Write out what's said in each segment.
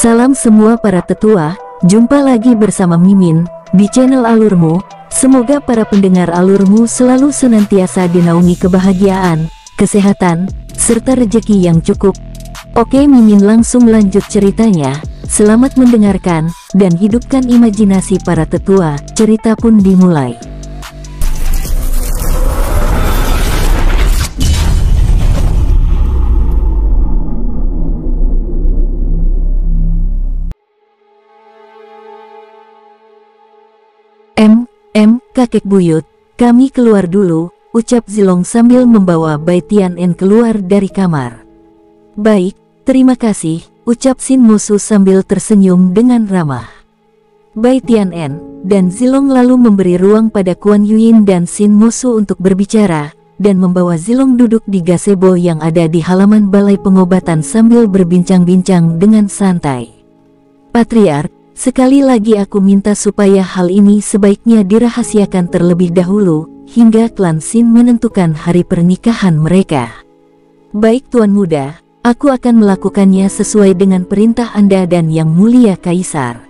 Salam semua para tetua, jumpa lagi bersama Mimin di channel Alurmu. Semoga para pendengar Alurmu selalu senantiasa dinaungi kebahagiaan, kesehatan, serta rezeki yang cukup. Oke, Mimin langsung lanjut ceritanya. Selamat mendengarkan dan hidupkan imajinasi para tetua. Cerita pun dimulai. Kakek buyut, kami keluar dulu, ucap Zilong sambil membawa Bai Tian'en keluar dari kamar. Baik, terima kasih, ucap Sin Mosu sambil tersenyum dengan ramah. Bai Tian'en dan Zilong lalu memberi ruang pada Kuan Yuyin dan Sin Mosu untuk berbicara, dan membawa Zilong duduk di gazebo yang ada di halaman balai pengobatan sambil berbincang-bincang dengan santai. Patriark, sekali lagi aku minta supaya hal ini sebaiknya dirahasiakan terlebih dahulu, hingga klan Sin menentukan hari pernikahan mereka. Baik Tuan Muda, aku akan melakukannya sesuai dengan perintah Anda dan Yang Mulia Kaisar.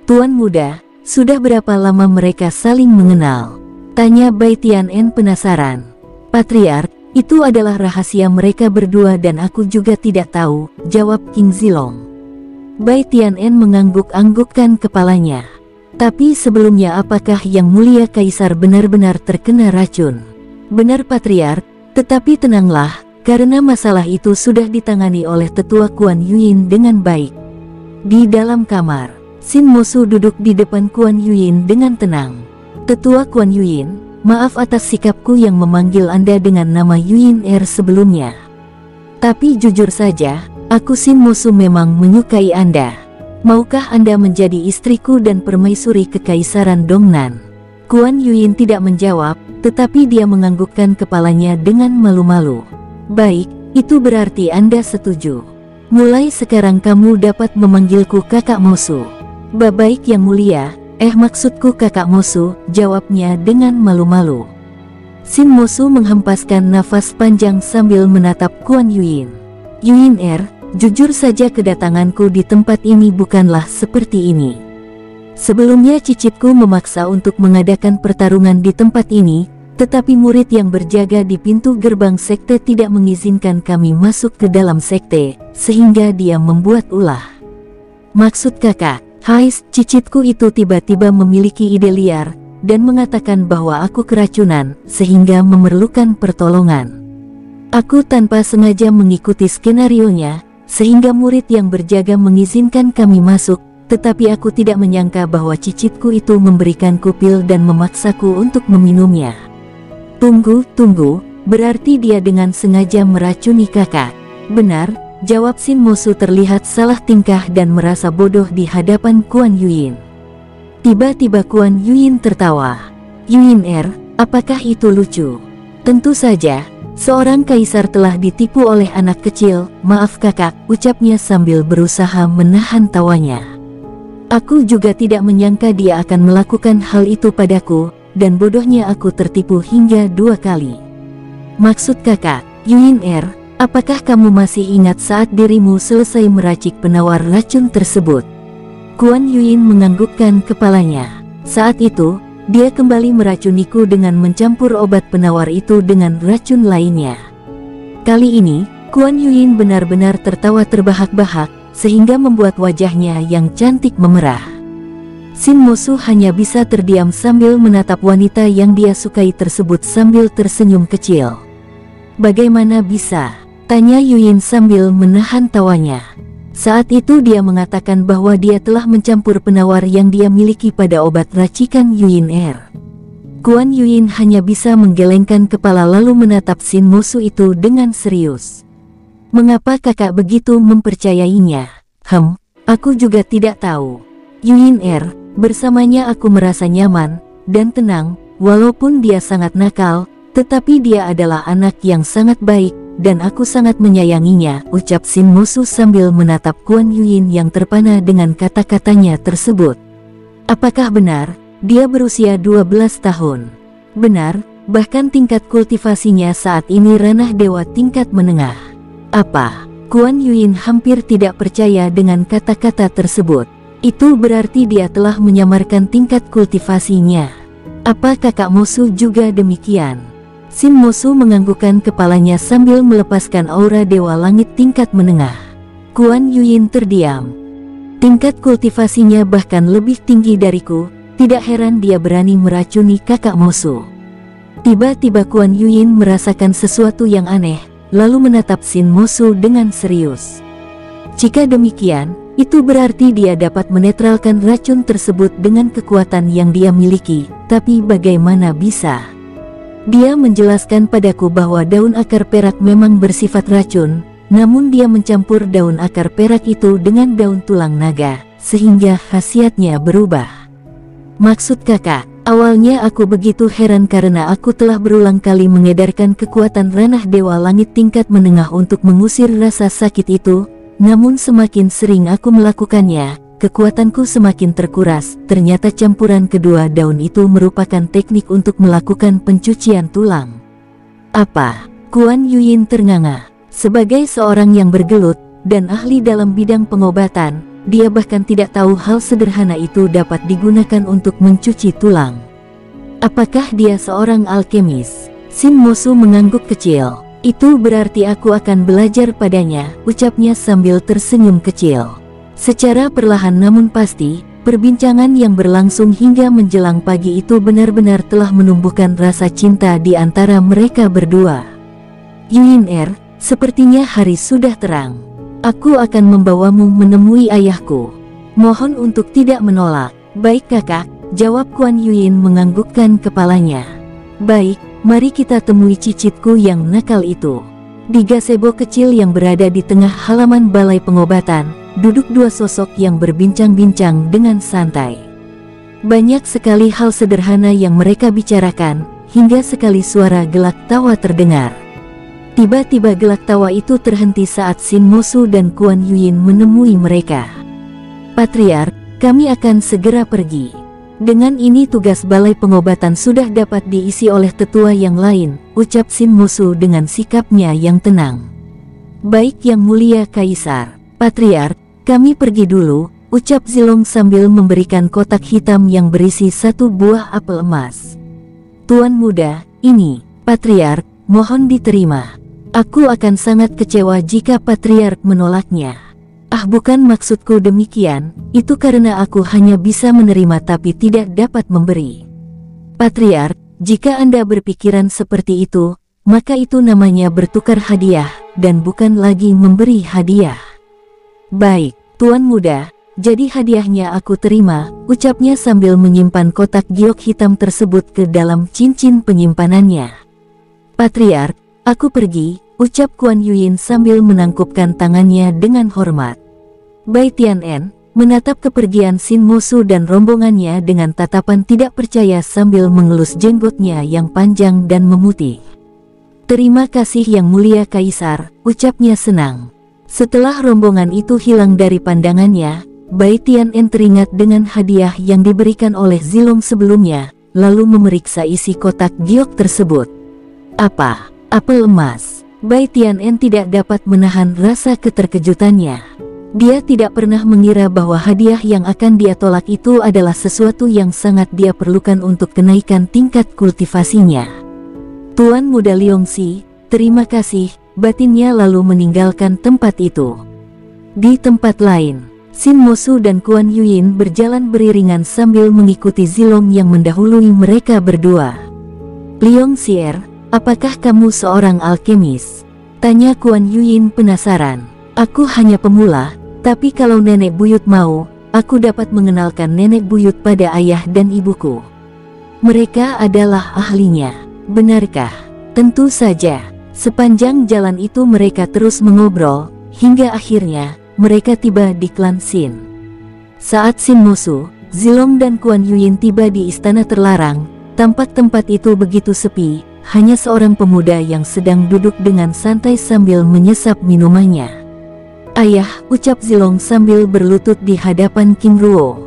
Tuan Muda, sudah berapa lama mereka saling mengenal? Tanya Bai Tian'en penasaran. Patriark, itu adalah rahasia mereka berdua dan aku juga tidak tahu, jawab King Zilong. Bai Tian'en mengangguk-anggukkan kepalanya. Tapi sebelumnya, apakah Yang Mulia Kaisar benar-benar terkena racun? Benar Patriark, tetapi tenanglah, karena masalah itu sudah ditangani oleh tetua Kuan Yuyin dengan baik. Di dalam kamar, Sin Mosu duduk di depan Kuan Yuyin dengan tenang. Tetua Kuan Yuyin, maaf atas sikapku yang memanggil Anda dengan nama Yuyin sebelumnya. Tapi jujur saja, aku Sin Mosu memang menyukai Anda. Maukah Anda menjadi istriku dan permaisuri kekaisaran Dongnan? Kuan Yuyin tidak menjawab, tetapi dia menganggukkan kepalanya dengan malu-malu. Baik, itu berarti Anda setuju. Mulai sekarang kamu dapat memanggilku Kakak Mosu. Baik Yang Mulia, maksudku Kakak Mosu, jawabnya dengan malu-malu. Sin Mosu menghempaskan nafas panjang sambil menatap Kuan Yuyin. Yuyin, jujur saja kedatanganku di tempat ini bukanlah seperti ini. Sebelumnya cicitku memaksa untuk mengadakan pertarungan di tempat ini, tetapi murid yang berjaga di pintu gerbang sekte tidak mengizinkan kami masuk ke dalam sekte, sehingga dia membuat ulah. Maksud kakak, cicitku itu tiba-tiba memiliki ide liar, dan mengatakan bahwa aku keracunan, sehingga memerlukan pertolongan. Aku tanpa sengaja mengikuti skenarionya, sehingga murid yang berjaga mengizinkan kami masuk, tetapi aku tidak menyangka bahwa cicitku itu memberikanku pil dan memaksaku untuk meminumnya. Tunggu, berarti dia dengan sengaja meracuni kakak. Benar, jawab Sin Mosu terlihat salah tingkah dan merasa bodoh di hadapan Kuan Yuyin. Tiba-tiba Kuan Yuyin tertawa. Yuyin, apakah itu lucu? Tentu saja. Seorang kaisar telah ditipu oleh anak kecil. Maaf kakak, ucapnya sambil berusaha menahan tawanya. Aku juga tidak menyangka dia akan melakukan hal itu padaku, dan bodohnya aku tertipu hingga 2 kali. Maksud kakak, Yuyin, apakah kamu masih ingat saat dirimu selesai meracik penawar racun tersebut? Kuan Yuyin menganggukkan kepalanya. Saat itu, dia kembali meracuniku dengan mencampur obat penawar itu dengan racun lainnya. Kali ini, Kuan Yuyin benar-benar tertawa terbahak-bahak, sehingga membuat wajahnya yang cantik memerah. Sin Mosu hanya bisa terdiam sambil menatap wanita yang dia sukai tersebut sambil tersenyum kecil. Bagaimana bisa? Tanya Yuyin sambil menahan tawanya. Saat itu dia mengatakan bahwa dia telah mencampur penawar yang dia miliki pada obat racikan Yuyin. Kuan Yuyin hanya bisa menggelengkan kepala lalu menatap Sin Mosu itu dengan serius. Mengapa kakak begitu mempercayainya? Aku juga tidak tahu. Yuyin, bersamanya aku merasa nyaman dan tenang, walaupun dia sangat nakal, tetapi dia adalah anak yang sangat baik, dan aku sangat menyayanginya, ucap Sin Mosu sambil menatap Kuan Yuyin yang terpana dengan kata-katanya tersebut. Apakah benar, dia berusia 12 tahun? Benar, bahkan tingkat kultivasinya saat ini ranah dewa tingkat menengah. Apa? Kuan Yuin hampir tidak percaya dengan kata-kata tersebut. Itu berarti dia telah menyamarkan tingkat kultivasinya. Apa kakak Mosu juga demikian? Shin Mosu menganggukkan kepalanya sambil melepaskan aura Dewa Langit tingkat menengah. Kuan Yuin terdiam. Tingkat kultivasinya bahkan lebih tinggi dariku, tidak heran dia berani meracuni kakak Mosu. Tiba-tiba Kuan Yuin merasakan sesuatu yang aneh, lalu menatap Shin Mosu dengan serius. Jika demikian, itu berarti dia dapat menetralkan racun tersebut dengan kekuatan yang dia miliki, tapi bagaimana bisa? Dia menjelaskan padaku bahwa daun akar perak memang bersifat racun, namun dia mencampur daun akar perak itu dengan daun tulang naga, sehingga khasiatnya berubah. Maksud kakak, awalnya aku begitu heran karena aku telah berulang kali mengedarkan kekuatan ranah Dewa Langit tingkat menengah untuk mengusir rasa sakit itu. Namun semakin sering aku melakukannya, kekuatanku semakin terkuras. Ternyata campuran kedua daun itu merupakan teknik untuk melakukan pencucian tulang. Apa? Kuan Yuin ternganga. Sebagai seorang yang bergelut dan ahli dalam bidang pengobatan, dia bahkan tidak tahu hal sederhana itu dapat digunakan untuk mencuci tulang. Apakah dia seorang alkemis? Shin Mosu mengangguk kecil. Itu berarti aku akan belajar padanya, ucapnya sambil tersenyum kecil. Secara perlahan namun pasti, perbincangan yang berlangsung hingga menjelang pagi itu benar-benar telah menumbuhkan rasa cinta di antara mereka berdua. Yuin sepertinya hari sudah terang. Aku akan membawamu menemui ayahku. Mohon untuk tidak menolak. Baik kakak, jawab Kuan Yuin menganggukkan kepalanya. Baik, mari kita temui cicitku yang nakal itu. Di gazebo kecil yang berada di tengah halaman balai pengobatan, duduk dua sosok yang berbincang-bincang dengan santai. Banyak sekali hal sederhana yang mereka bicarakan, hingga sekali suara gelak tawa terdengar. Tiba-tiba gelak tawa itu terhenti saat Shin Mosu dan Kuan Yuin menemui mereka. Patriark, kami akan segera pergi. Dengan ini tugas balai pengobatan sudah dapat diisi oleh tetua yang lain, ucap Shin Mosu dengan sikapnya yang tenang. Baik yang mulia Kaisar. Patriark, kami pergi dulu, ucap Zilong sambil memberikan kotak hitam yang berisi satu buah apel emas. Tuan muda, ini, Patriark, mohon diterima. Aku akan sangat kecewa jika Patriark menolaknya. Ah, bukan maksudku demikian, itu karena aku hanya bisa menerima tapi tidak dapat memberi. Patriark, jika Anda berpikiran seperti itu, maka itu namanya bertukar hadiah, dan bukan lagi memberi hadiah. Baik, Tuan muda, jadi hadiahnya aku terima, ucapnya sambil menyimpan kotak giok hitam tersebut ke dalam cincin penyimpanannya. Patriark, aku pergi, ucap Kuan Yuin sambil menangkupkan tangannya dengan hormat. Bai Tian'en menatap kepergian Shin Mosu dan rombongannya dengan tatapan tidak percaya sambil mengelus jenggotnya yang panjang dan memutih. Terima kasih yang mulia Kaisar, ucapnya senang. Setelah rombongan itu hilang dari pandangannya, Bai Tian'en teringat dengan hadiah yang diberikan oleh Zilong sebelumnya, lalu memeriksa isi kotak giok tersebut. Apa? Apel emas. Bai Tian'en tidak dapat menahan rasa keterkejutannya. Dia tidak pernah mengira bahwa hadiah yang akan dia tolak itu adalah sesuatu yang sangat dia perlukan untuk kenaikan tingkat kultivasinya. Tuan muda Liongxi, terima kasih, batinnya lalu meninggalkan tempat itu. Di tempat lain, Shin Mosu dan Kuan Yuin berjalan beriringan sambil mengikuti Zilong yang mendahului mereka berdua. Liongxi, apakah kamu seorang alkemis? Tanya Kuan Yuin penasaran. Aku hanya pemula, tapi kalau nenek buyut mau, aku dapat mengenalkan nenek buyut pada ayah dan ibuku. Mereka adalah ahlinya. Benarkah? Tentu saja. Sepanjang jalan itu mereka terus mengobrol, hingga akhirnya, mereka tiba di klan Shin. Saat Shin Mosu, Zilong dan Kuan Yuin tiba di istana terlarang, tampak tempat itu begitu sepi. Hanya seorang pemuda yang sedang duduk dengan santai sambil menyesap minumannya. Ayah, ucap Zilong sambil berlutut di hadapan King Ruo.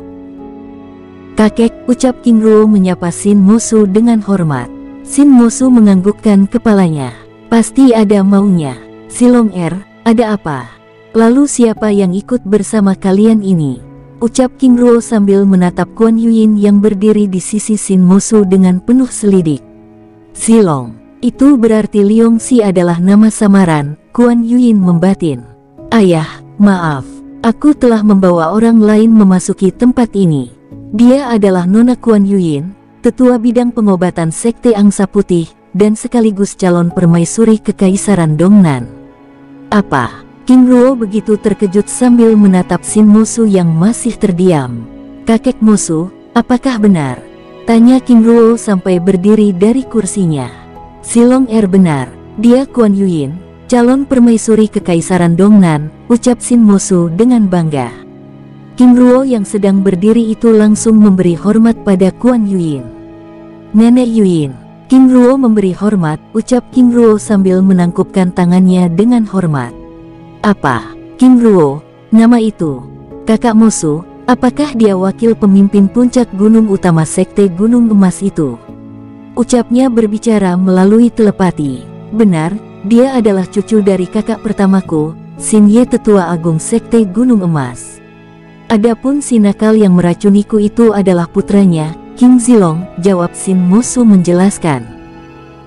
Kakek, ucap King Ruo menyapa Shin Mosu dengan hormat. Shin Mosu menganggukkan kepalanya. Pasti ada maunya. Zilong, ada apa? Lalu siapa yang ikut bersama kalian ini? Ucap King Ruo sambil menatap Kuan Yuyin yang berdiri di sisi Shin Mosu dengan penuh selidik. Zilong, itu berarti Liong Si adalah nama samaran, Kuan Yuyin membatin. Ayah, maaf, aku telah membawa orang lain memasuki tempat ini. Dia adalah Nona Kuan Yuyin, tetua bidang pengobatan Sekte Angsa Putih, dan sekaligus calon permaisuri Kekaisaran Dongnan. Apa? King Ruo begitu terkejut sambil menatap Shin Mosu yang masih terdiam. Kakek Mosu, apakah benar? Tanya King Ruo sampai berdiri dari kursinya. Zilong benar, dia Kuan Yuyin, calon permaisuri Kekaisaran Dongnan, ucap Shin Mosu dengan bangga. King Ruo yang sedang berdiri itu langsung memberi hormat pada Kuan Yuyin. Nenek Yuyin. King Ruo memberi hormat, ucap King Ruo sambil menangkupkan tangannya dengan hormat. Apa? King Ruo, nama itu? Kakak Mosu, apakah dia wakil pemimpin puncak gunung utama Sekte Gunung Emas itu? Ucapnya berbicara melalui telepati. Benar, dia adalah cucu dari kakak pertamaku, Shin Ye tetua agung Sekte Gunung Emas. Adapun si nakal yang meracuniku itu adalah putranya, King Zilong, jawab Shin Mosu menjelaskan.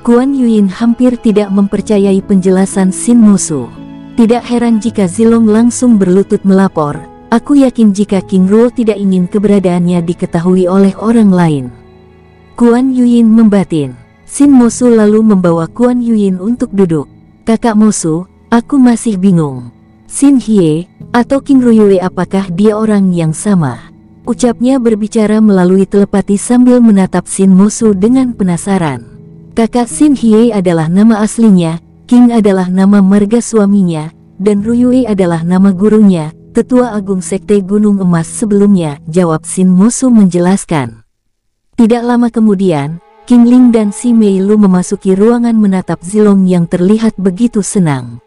Kuan Yuyin hampir tidak mempercayai penjelasan Shin Mosu. Tidak heran jika Zilong langsung berlutut melapor, aku yakin jika King Ruo tidak ingin keberadaannya diketahui oleh orang lain. Kuan Yuyin membatin. Shin Mosu lalu membawa Kuan Yuyin untuk duduk. Kakak Mosu, aku masih bingung. Shin Hye, atau King Ruyue apakah dia orang yang sama? Ucapnya berbicara melalui telepati sambil menatap Shin Mosu dengan penasaran. Kakak Shin Hye adalah nama aslinya, King adalah nama marga suaminya, dan Ruyue adalah nama gurunya, tetua agung Sekte Gunung Emas sebelumnya, jawab Shin Mosu menjelaskan. Tidak lama kemudian, King Ling dan Si Mei Lu memasuki ruangan menatap Zilong yang terlihat begitu senang.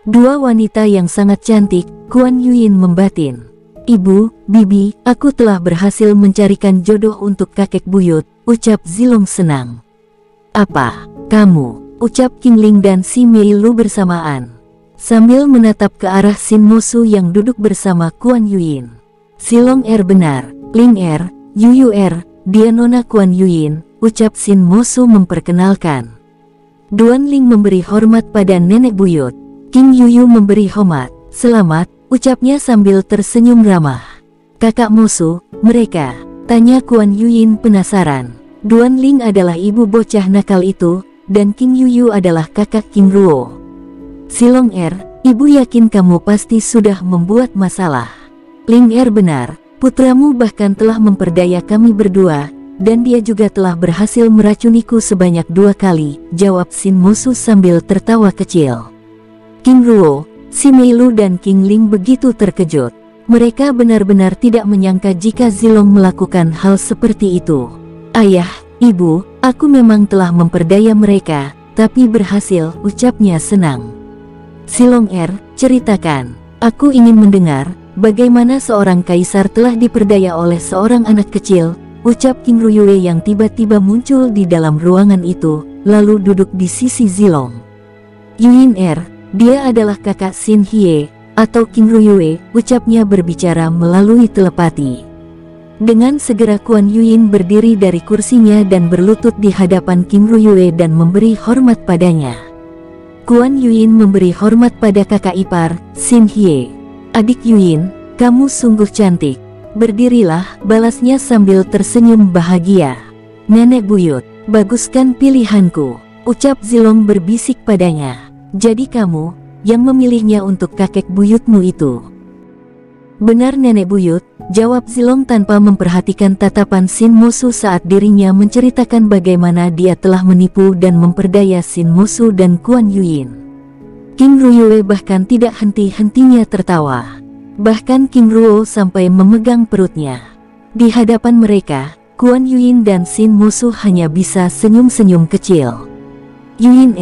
Dua wanita yang sangat cantik, Kuan Yuyin membatin. Ibu, bibi, aku telah berhasil mencarikan jodoh untuk kakek buyut, ucap Zilong senang. Apa? Kamu? Ucap King Ling dan Si Mei Lu bersamaan. Sambil menatap ke arah Shin Mosu yang duduk bersama Kuan Yuyin. Zilong benar, Ling Yuyu dia Nona Kuan Yuyin, ucap Shin Mosu memperkenalkan. Duan Ling memberi hormat pada nenek buyut. King Yuyu memberi hormat. Selamat, ucapnya sambil tersenyum ramah. Kakak Mosu, mereka? Tanya Kuan Yuyin penasaran. Duan Ling adalah ibu bocah nakal itu, dan King Yuyu adalah kakak King Ruo. Zilong ibu yakin kamu pasti sudah membuat masalah. Ling benar, putramu bahkan telah memperdaya kami berdua, dan dia juga telah berhasil meracuniku sebanyak 2 kali, jawab Shin Mosu sambil tertawa kecil. King Ruo, Si Mei Lu dan King Ling begitu terkejut. Mereka benar-benar tidak menyangka jika Zilong melakukan hal seperti itu. Ayah, ibu, aku memang telah memperdaya mereka, tapi berhasil, ucapnya senang. Zilong ceritakan. Aku ingin mendengar, bagaimana seorang kaisar telah diperdaya oleh seorang anak kecil, ucap King Ruyue yang tiba-tiba muncul di dalam ruangan itu, lalu duduk di sisi Zilong. Yuyin dia adalah kakak Shin Hye, atau King Ruyue, ucapnya berbicara melalui telepati. Dengan segera Kuan Yuyin berdiri dari kursinya dan berlutut di hadapan King Ruyue dan memberi hormat padanya. Kuan Yuyin memberi hormat pada kakak ipar, Shin Hye. Adik Yuyin, kamu sungguh cantik. Berdirilah, balasnya sambil tersenyum bahagia. Nenek buyut, baguskan pilihanku, ucap Zilong berbisik padanya. Jadi kamu yang memilihnya untuk kakek buyutmu itu? Benar nenek buyut, jawab Zilong tanpa memperhatikan tatapan Shin Mosu saat dirinya menceritakan bagaimana dia telah menipu dan memperdaya Shin Mosu dan Kuan Yuyin. King Ruyue bahkan tidak henti-hentinya tertawa. Bahkan King Ruo sampai memegang perutnya. Di hadapan mereka, Kuan Yuyin dan Shin Mosu hanya bisa senyum-senyum kecil. Yuyin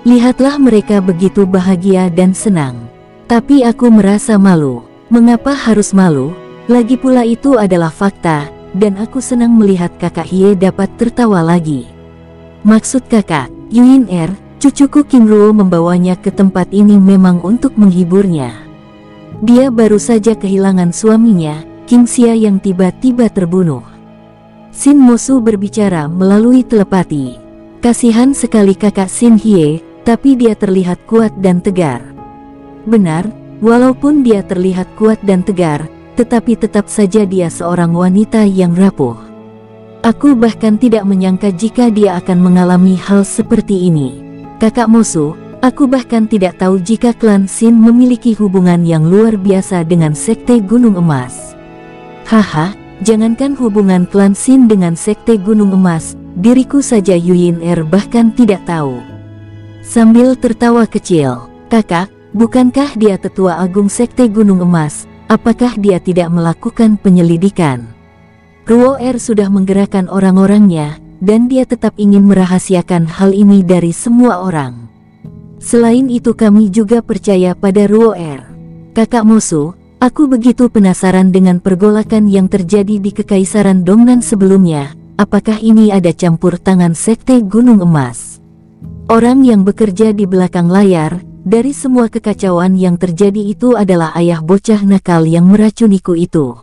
lihatlah mereka begitu bahagia dan senang. Tapi aku merasa malu. Mengapa harus malu? Lagi pula itu adalah fakta, dan aku senang melihat kakak Hye dapat tertawa lagi. Maksud kakak, Yuyin Cucuku King Ruo membawanya ke tempat ini memang untuk menghiburnya. Dia baru saja kehilangan suaminya, King Xia yang tiba-tiba terbunuh. Shin Mosu berbicara melalui telepati. Kasihan sekali kakak Shin Hye, tapi dia terlihat kuat dan tegar. Benar, walaupun dia terlihat kuat dan tegar, tetapi tetap saja dia seorang wanita yang rapuh. Aku bahkan tidak menyangka jika dia akan mengalami hal seperti ini. Kakak Mosu, aku bahkan tidak tahu jika klan Shin memiliki hubungan yang luar biasa dengan Sekte Gunung Emas. Haha, jangankan hubungan klan Shin dengan Sekte Gunung Emas, diriku saja Yuyin bahkan tidak tahu. Sambil tertawa kecil, kakak, bukankah dia tetua agung Sekte Gunung Emas? Apakah dia tidak melakukan penyelidikan? Ruo sudah menggerakkan orang-orangnya, dan dia tetap ingin merahasiakan hal ini dari semua orang. Selain itu kami juga percaya pada Ruo. Kakak Mosu, aku begitu penasaran dengan pergolakan yang terjadi di Kekaisaran Dongnan sebelumnya. Apakah ini ada campur tangan Sekte Gunung Emas? Orang yang bekerja di belakang layar, dari semua kekacauan yang terjadi itu adalah ayah bocah nakal yang meracuniku itu.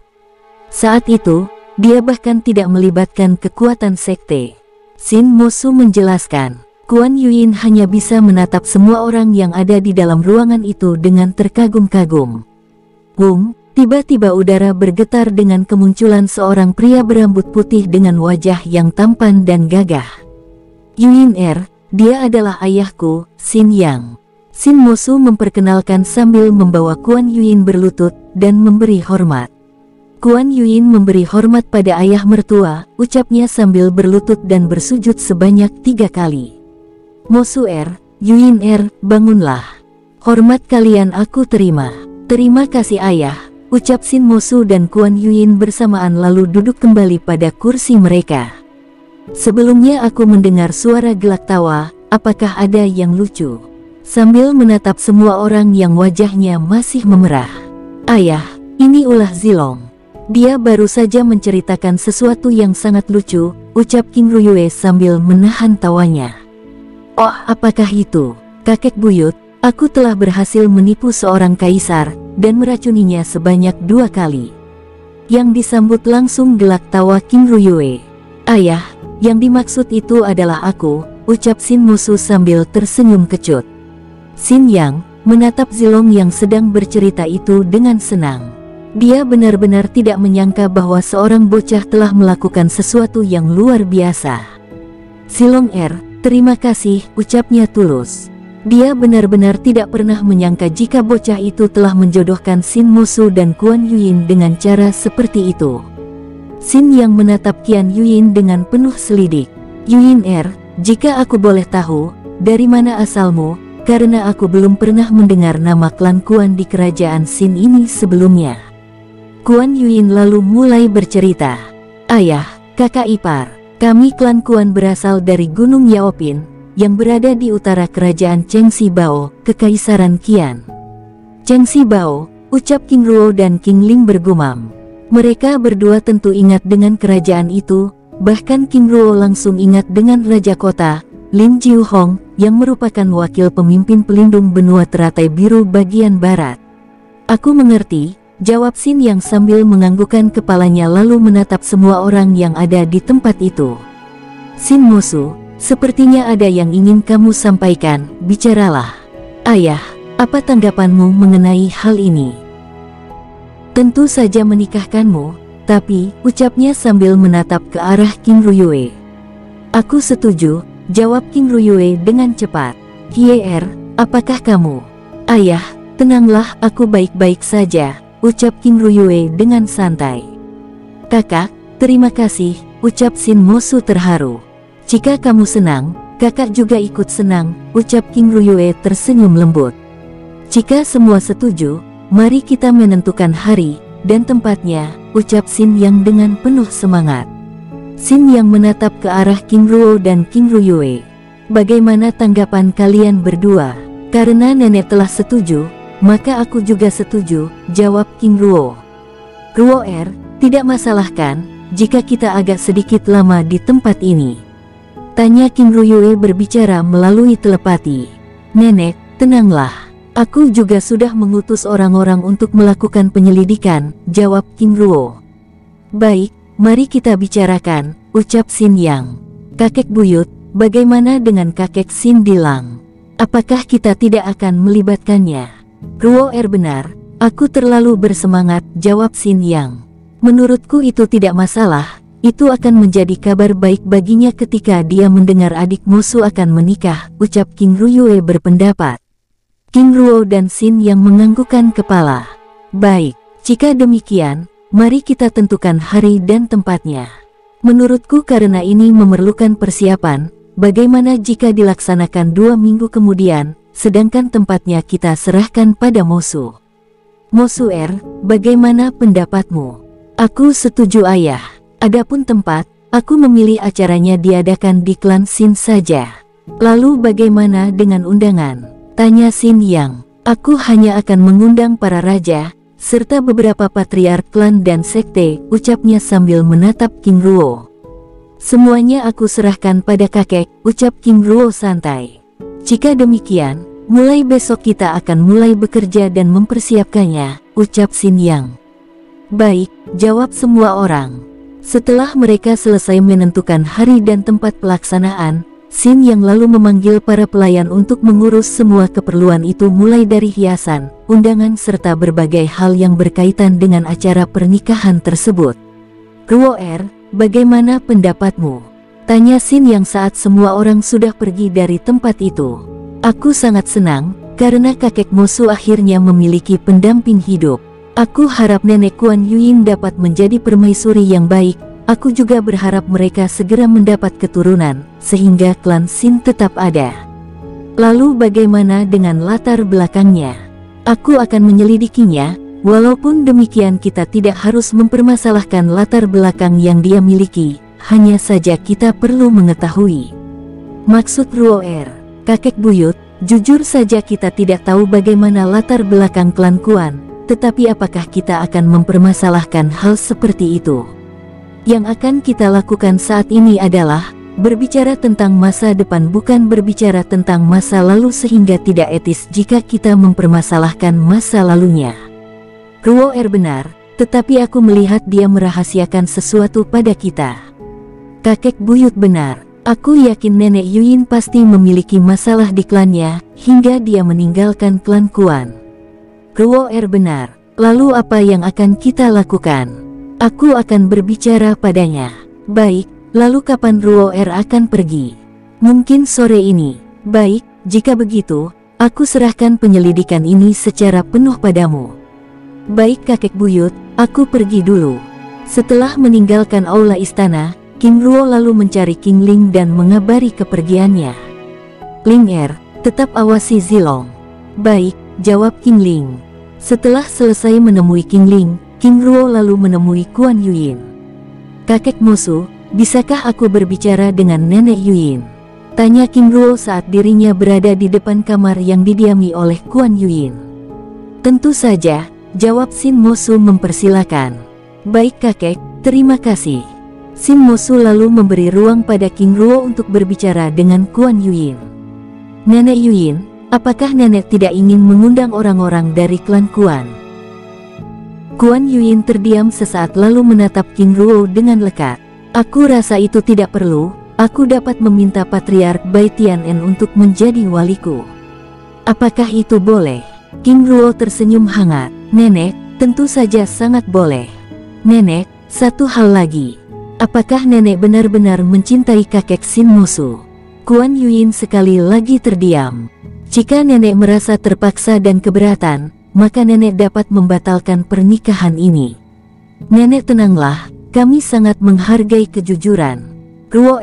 Saat itu, dia bahkan tidak melibatkan kekuatan sekte. Shin Mosu menjelaskan, Kuan Yuyin hanya bisa menatap semua orang yang ada di dalam ruangan itu dengan terkagum-kagum. Tiba-tiba udara bergetar dengan kemunculan seorang pria berambut putih dengan wajah yang tampan dan gagah. Yuyin, dia adalah ayahku, Shin Yang. Shin Mosu memperkenalkan sambil membawa Kuan Yuyin berlutut dan memberi hormat. Kuan Yuyin memberi hormat pada ayah mertua, ucapnya sambil berlutut dan bersujud sebanyak 3 kali. Mosu Yuyin bangunlah. Hormat kalian aku terima. Terima kasih ayah, ucap Shin Mosu dan Kuan Yuyin bersamaan lalu duduk kembali pada kursi mereka. Sebelumnya aku mendengar suara gelak tawa, apakah ada yang lucu? Sambil menatap semua orang yang wajahnya masih memerah. Ayah, ini ulah Zilong. Dia baru saja menceritakan sesuatu yang sangat lucu, ucap King Ruyue sambil menahan tawanya. Oh, apakah itu? Kakek buyut, aku telah berhasil menipu seorang kaisar, dan meracuninya sebanyak 2 kali. Yang disambut langsung gelak tawa King Ruyue. Ayah, yang dimaksud itu adalah aku, ucap Shin Mosu sambil tersenyum kecut. Shin Yang menatap Zilong yang sedang bercerita itu dengan senang. Dia benar-benar tidak menyangka bahwa seorang bocah telah melakukan sesuatu yang luar biasa. Zilong terima kasih, ucapnya tulus. Dia benar-benar tidak pernah menyangka jika bocah itu telah menjodohkan Shin Mosu dan Kuan Yuyin dengan cara seperti itu. Shin Yang menatap Qian Yuyin dengan penuh selidik. Yuyin jika aku boleh tahu, dari mana asalmu? Karena aku belum pernah mendengar nama klan Kuan di kerajaan Shin ini sebelumnya. Kuan Yuyin lalu mulai bercerita. Ayah, kakak ipar, kami klan Kuan berasal dari Gunung Yaopin, yang berada di utara kerajaan Chengxi Bao, Kekaisaran Qian. Chengxi Bao, ucap King Ruo dan King Ling bergumam. Mereka berdua tentu ingat dengan kerajaan itu, bahkan King Ruo langsung ingat dengan Raja Kota, Lin Jiuhong, yang merupakan wakil pemimpin pelindung benua teratai biru bagian barat. Aku mengerti, jawab Shin Yang sambil menganggukkan kepalanya lalu menatap semua orang yang ada di tempat itu. Shin Mosu, sepertinya ada yang ingin kamu sampaikan, bicaralah. Ayah, apa tanggapanmu mengenai hal ini? Tentu saja menikahkanmu, tapi, ucapnya sambil menatap ke arah King Ruyue. Aku setuju, jawab King Ruyue dengan cepat. Hye, apakah kamu? Ayah, tenanglah, aku baik-baik saja, ucap King Ruyue dengan santai. Kakak, terima kasih, ucap Shin Mosu terharu. Jika kamu senang, kakak juga ikut senang, ucap King Ruyue tersenyum lembut. Jika semua setuju, mari kita menentukan hari dan tempatnya, ucap Shin Yang dengan penuh semangat. Shin Yang menatap ke arah King Ruo dan King Ruyue. Bagaimana tanggapan kalian berdua? Karena nenek telah setuju, maka aku juga setuju, jawab King Ruo. Ruo tidak masalah kan, jika kita agak sedikit lama di tempat ini? Tanya King Ruyue berbicara melalui telepati. Nenek, tenanglah. Aku juga sudah mengutus orang-orang untuk melakukan penyelidikan, jawab King Ruo. Baik, mari kita bicarakan, ucap Xin Yang. Kakek buyut, bagaimana dengan kakek Xin Dilang? Apakah kita tidak akan melibatkannya? Ruo benar, aku terlalu bersemangat, jawab Xin Yang. Menurutku itu tidak masalah. Itu akan menjadi kabar baik baginya ketika dia mendengar adik Mosu akan menikah, ucap King Ruyue berpendapat. King Ruo dan Xin yang menganggukkan kepala. Baik, jika demikian, mari kita tentukan hari dan tempatnya. Menurutku karena ini memerlukan persiapan, bagaimana jika dilaksanakan 2 minggu kemudian, sedangkan tempatnya kita serahkan pada Mosu. Mosu bagaimana pendapatmu? Aku setuju ayah. Adapun tempat, aku memilih acaranya diadakan di klan Xin saja. Lalu bagaimana dengan undangan? Tanya Xin Yang. Aku hanya akan mengundang para raja, serta beberapa patriark klan dan sekte, ucapnya sambil menatap King Ruo. Semuanya aku serahkan pada kakek, ucap King Ruo santai. Jika demikian, mulai besok kita akan mulai bekerja dan mempersiapkannya, ucap Xin Yang. Baik, jawab semua orang. Setelah mereka selesai menentukan hari dan tempat pelaksanaan, Xin yang lalu memanggil para pelayan untuk mengurus semua keperluan itu mulai dari hiasan, undangan serta berbagai hal yang berkaitan dengan acara pernikahan tersebut. Ruo bagaimana pendapatmu? Tanya Xin yang saat semua orang sudah pergi dari tempat itu. Aku sangat senang, karena kakek Mosu akhirnya memiliki pendamping hidup. Aku harap nenek Kuan Yuin dapat menjadi permaisuri yang baik. Aku juga berharap mereka segera mendapat keturunan, sehingga klan Xin tetap ada. Lalu bagaimana dengan latar belakangnya? Aku akan menyelidikinya, walaupun demikian kita tidak harus mempermasalahkan latar belakang yang dia miliki, hanya saja kita perlu mengetahui. Maksud Ruo kakek buyut, jujur saja kita tidak tahu bagaimana latar belakang klan Kuan. Tetapi apakah kita akan mempermasalahkan hal seperti itu? Yang akan kita lakukan saat ini adalah berbicara tentang masa depan, bukan berbicara tentang masa lalu, sehingga tidak etis jika kita mempermasalahkan masa lalunya. Ruo benar, tetapi aku melihat dia merahasiakan sesuatu pada kita. Kakek buyut benar, aku yakin nenek Yuin pasti memiliki masalah di klannya, hingga dia meninggalkan klan Kuan. Ruo benar. Lalu apa yang akan kita lakukan? Aku akan berbicara padanya. Baik, lalu kapan Ruo akan pergi? Mungkin sore ini. Baik, jika begitu, aku serahkan penyelidikan ini secara penuh padamu. Baik kakek buyut, aku pergi dulu. Setelah meninggalkan aula istana, King Ruo lalu mencari King Ling dan mengabari kepergiannya. Ling tetap awasi Zilong. Baik, jawab King Ling. Setelah selesai menemui King Ling, King Ruo lalu menemui Kuan Yuin. Kakek Mosu, bisakah aku berbicara dengan nenek Yuin? Tanya King Ruo saat dirinya berada di depan kamar yang didiami oleh Kuan Yuin. Tentu saja, jawab Xin Mosu mempersilakan. Baik kakek, terima kasih. Xin Mosu lalu memberi ruang pada King Ruo untuk berbicara dengan Kuan Yuin. Nenek Yuin, apakah nenek tidak ingin mengundang orang-orang dari klan Kuan? Kuan Yuin terdiam sesaat lalu menatap King Ruo dengan lekat. Aku rasa itu tidak perlu, aku dapat meminta Patriark Bai Tian'en untuk menjadi waliku. Apakah itu boleh? King Ruo tersenyum hangat. Nenek, tentu saja sangat boleh. Nenek, satu hal lagi. Apakah nenek benar-benar mencintai kakek Xin Mosu? Kuan Yuin sekali lagi terdiam. Jika nenek merasa terpaksa dan keberatan, maka nenek dapat membatalkan pernikahan ini. Nenek tenanglah, kami sangat menghargai kejujuran. Ruo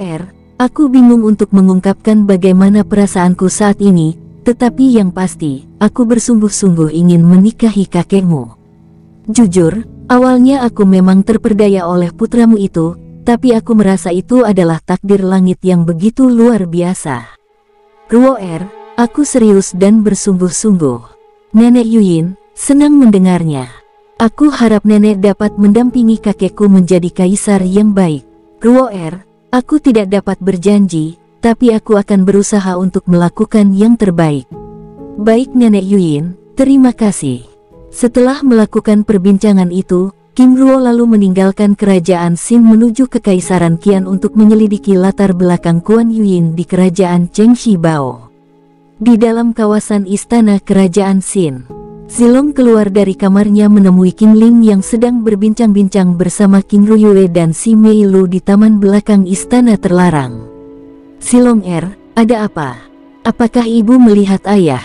aku bingung untuk mengungkapkan bagaimana perasaanku saat ini, tetapi yang pasti, aku bersungguh-sungguh ingin menikahi kakekmu. Jujur, awalnya aku memang terperdaya oleh putramu itu, tapi aku merasa itu adalah takdir langit yang begitu luar biasa. Ruo aku serius dan bersungguh-sungguh. Nenek Yuin, senang mendengarnya. Aku harap nenek dapat mendampingi kakekku menjadi kaisar yang baik. Ruo aku tidak dapat berjanji, tapi aku akan berusaha untuk melakukan yang terbaik. Baik Nenek Yuyin, terima kasih. Setelah melakukan perbincangan itu, Kim Ruo lalu meninggalkan kerajaan Xin menuju ke Kekaisaran Qian untuk menyelidiki latar belakang Kuan Yuyin di kerajaan Chengxi Bao. Di dalam kawasan istana kerajaan Xin, Zilong keluar dari kamarnya menemui Qin Ling yang sedang berbincang-bincang bersama Qin Ruyue dan Si Mei Lu di taman belakang istana terlarang. Zilong ada apa? Apakah ibu melihat ayah?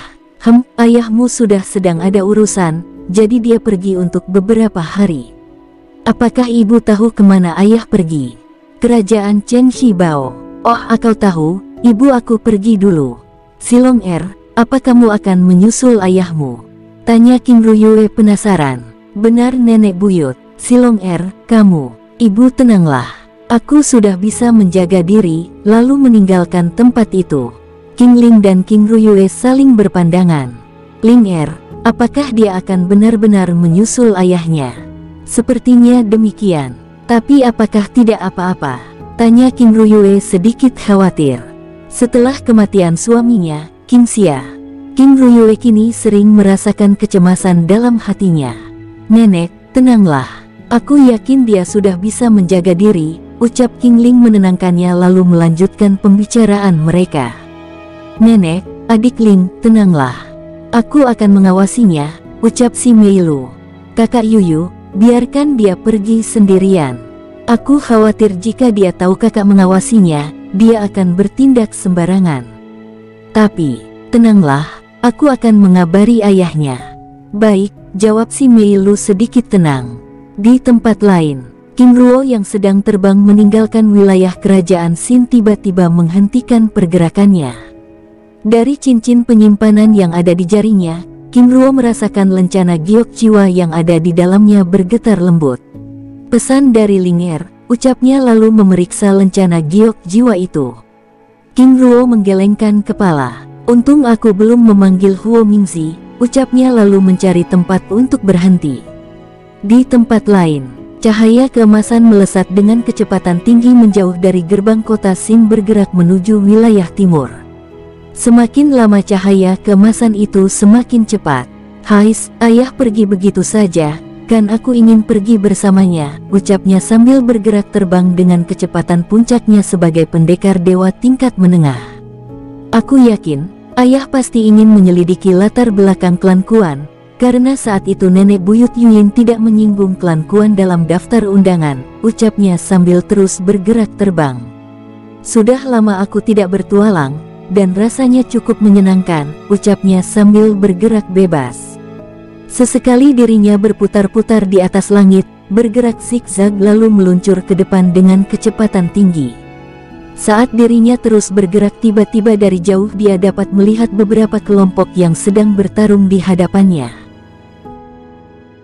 Ayahmu sudah sedang ada urusan, jadi dia pergi untuk beberapa hari. Apakah ibu tahu kemana ayah pergi? Kerajaan Chengxi Bao. Oh, aku tahu, ibu aku pergi dulu. Zilong apa kamu akan menyusul ayahmu? Tanya Qin Ruyue penasaran. Benar nenek buyut. Zilong kamu. Ibu tenanglah. Aku sudah bisa menjaga diri, lalu meninggalkan tempat itu. Qin Ling dan Qin Ruyue saling berpandangan. Ling apakah dia akan benar-benar menyusul ayahnya? Sepertinya demikian. Tapi apakah tidak apa-apa? Tanya Qin Ruyue sedikit khawatir. Setelah kematian suaminya, Qin Xia, Qin Ruyue kini sering merasakan kecemasan dalam hatinya. Nenek, tenanglah. Aku yakin dia sudah bisa menjaga diri, ucap Qin Ling menenangkannya lalu melanjutkan pembicaraan mereka. Nenek, adik Ling, tenanglah. Aku akan mengawasinya, ucap Si Mei Lu. Kakak Yuyu, biarkan dia pergi sendirian. Aku khawatir jika dia tahu kakak mengawasinya, dia akan bertindak sembarangan. Tapi, tenanglah, aku akan mengabari ayahnya. Baik, jawab Si Mei Lu sedikit tenang. Di tempat lain, Qin Ruo yang sedang terbang meninggalkan wilayah kerajaan Xin tiba-tiba menghentikan pergerakannya. Dari cincin penyimpanan yang ada di jarinya, Qin Ruo merasakan lencana giok jiwa yang ada di dalamnya bergetar lembut. Pesan dari Ling ucapnya lalu memeriksa lencana giok jiwa itu. Qin Ruo menggelengkan kepala. Untung aku belum memanggil Huo Mingzi, ucapnya lalu mencari tempat untuk berhenti. Di tempat lain, cahaya keemasan melesat dengan kecepatan tinggi menjauh dari gerbang kota Xin bergerak menuju wilayah timur. Semakin lama cahaya keemasan itu semakin cepat. Hais, ayah pergi begitu saja, kan aku ingin pergi bersamanya, ucapnya sambil bergerak terbang dengan kecepatan puncaknya sebagai pendekar dewa tingkat menengah. Aku yakin, ayah pasti ingin menyelidiki latar belakang klan Kuan, karena saat itu nenek buyut Yuyin tidak menyinggung klan Kuan dalam daftar undangan, ucapnya sambil terus bergerak terbang. Sudah lama aku tidak bertualang, dan rasanya cukup menyenangkan, ucapnya sambil bergerak bebas. Sesekali dirinya berputar-putar di atas langit, bergerak zigzag lalu meluncur ke depan dengan kecepatan tinggi. Saat dirinya terus bergerak tiba-tiba dari jauh dia dapat melihat beberapa kelompok yang sedang bertarung di hadapannya.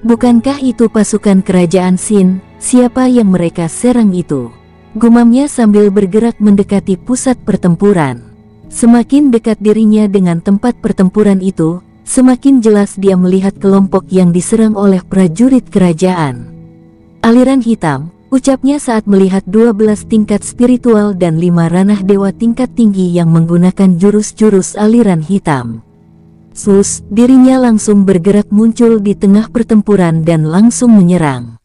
Bukankah itu pasukan kerajaan Xin? Siapa yang mereka serang itu? Gumamnya sambil bergerak mendekati pusat pertempuran. Semakin dekat dirinya dengan tempat pertempuran itu, semakin jelas dia melihat kelompok yang diserang oleh prajurit kerajaan. Aliran hitam, ucapnya saat melihat 12 tingkat spiritual dan 5 ranah dewa tingkat tinggi yang menggunakan jurus-jurus aliran hitam. Dirinya langsung bergerak muncul di tengah pertempuran dan langsung menyerang.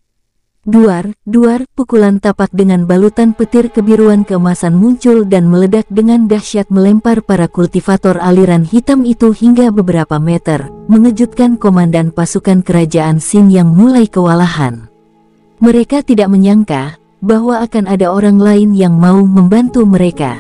Duar, pukulan tapak dengan balutan petir kebiruan keemasan muncul dan meledak dengan dahsyat melempar para kultivator aliran hitam itu hingga beberapa meter, mengejutkan komandan pasukan kerajaan Xin yang mulai kewalahan. Mereka tidak menyangka bahwa akan ada orang lain yang mau membantu mereka.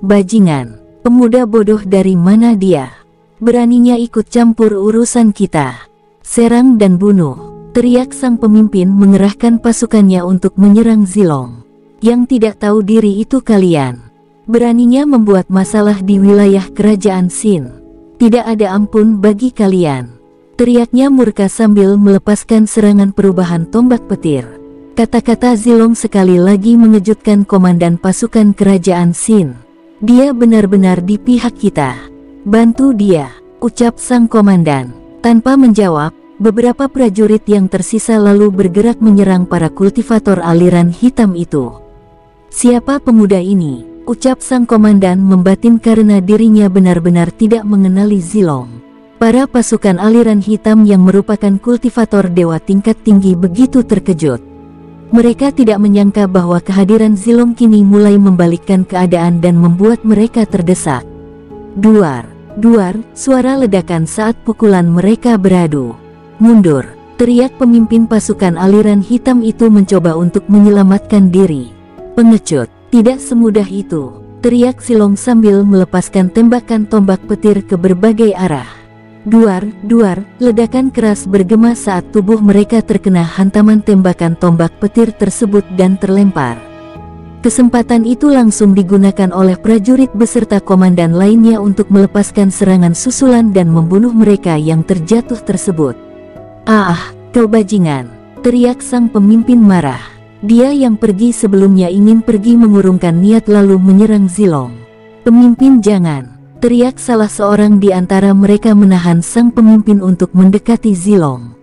Bajingan, pemuda bodoh dari mana dia? Beraninya ikut campur urusan kita. Serang dan bunuh. Teriak sang pemimpin mengerahkan pasukannya untuk menyerang Zilong. Yang tidak tahu diri itu kalian. Beraninya membuat masalah di wilayah kerajaan Xin. Tidak ada ampun bagi kalian. Teriaknya murka sambil melepaskan serangan perubahan tombak petir. Kata-kata Zilong sekali lagi mengejutkan komandan pasukan kerajaan Xin. Dia benar-benar di pihak kita. Bantu dia, ucap sang komandan. Tanpa menjawab, beberapa prajurit yang tersisa lalu bergerak menyerang para kultivator aliran hitam itu. Siapa pemuda ini? ucap sang komandan membatin karena dirinya benar-benar tidak mengenali Zilong. Para pasukan aliran hitam yang merupakan kultivator dewa tingkat tinggi begitu terkejut. Mereka tidak menyangka bahwa kehadiran Zilong kini mulai membalikkan keadaan dan membuat mereka terdesak. Duar, duar, suara ledakan saat pukulan mereka beradu. Mundur, teriak pemimpin pasukan aliran hitam itu mencoba untuk menyelamatkan diri. Pengecut, tidak semudah itu, teriak Zilong sambil melepaskan tembakan tombak petir ke berbagai arah. Duar, duar, ledakan keras bergema saat tubuh mereka terkena hantaman tembakan tombak petir tersebut dan terlempar. Kesempatan itu langsung digunakan oleh prajurit beserta komandan lainnya untuk melepaskan serangan susulan dan membunuh mereka yang terjatuh tersebut. "Ah, kau bajingan!" teriak sang pemimpin marah. Dia yang pergi sebelumnya ingin pergi mengurungkan niat lalu menyerang Zilong. "Pemimpin, jangan!" teriak salah seorang di antara mereka menahan sang pemimpin untuk mendekati Zilong.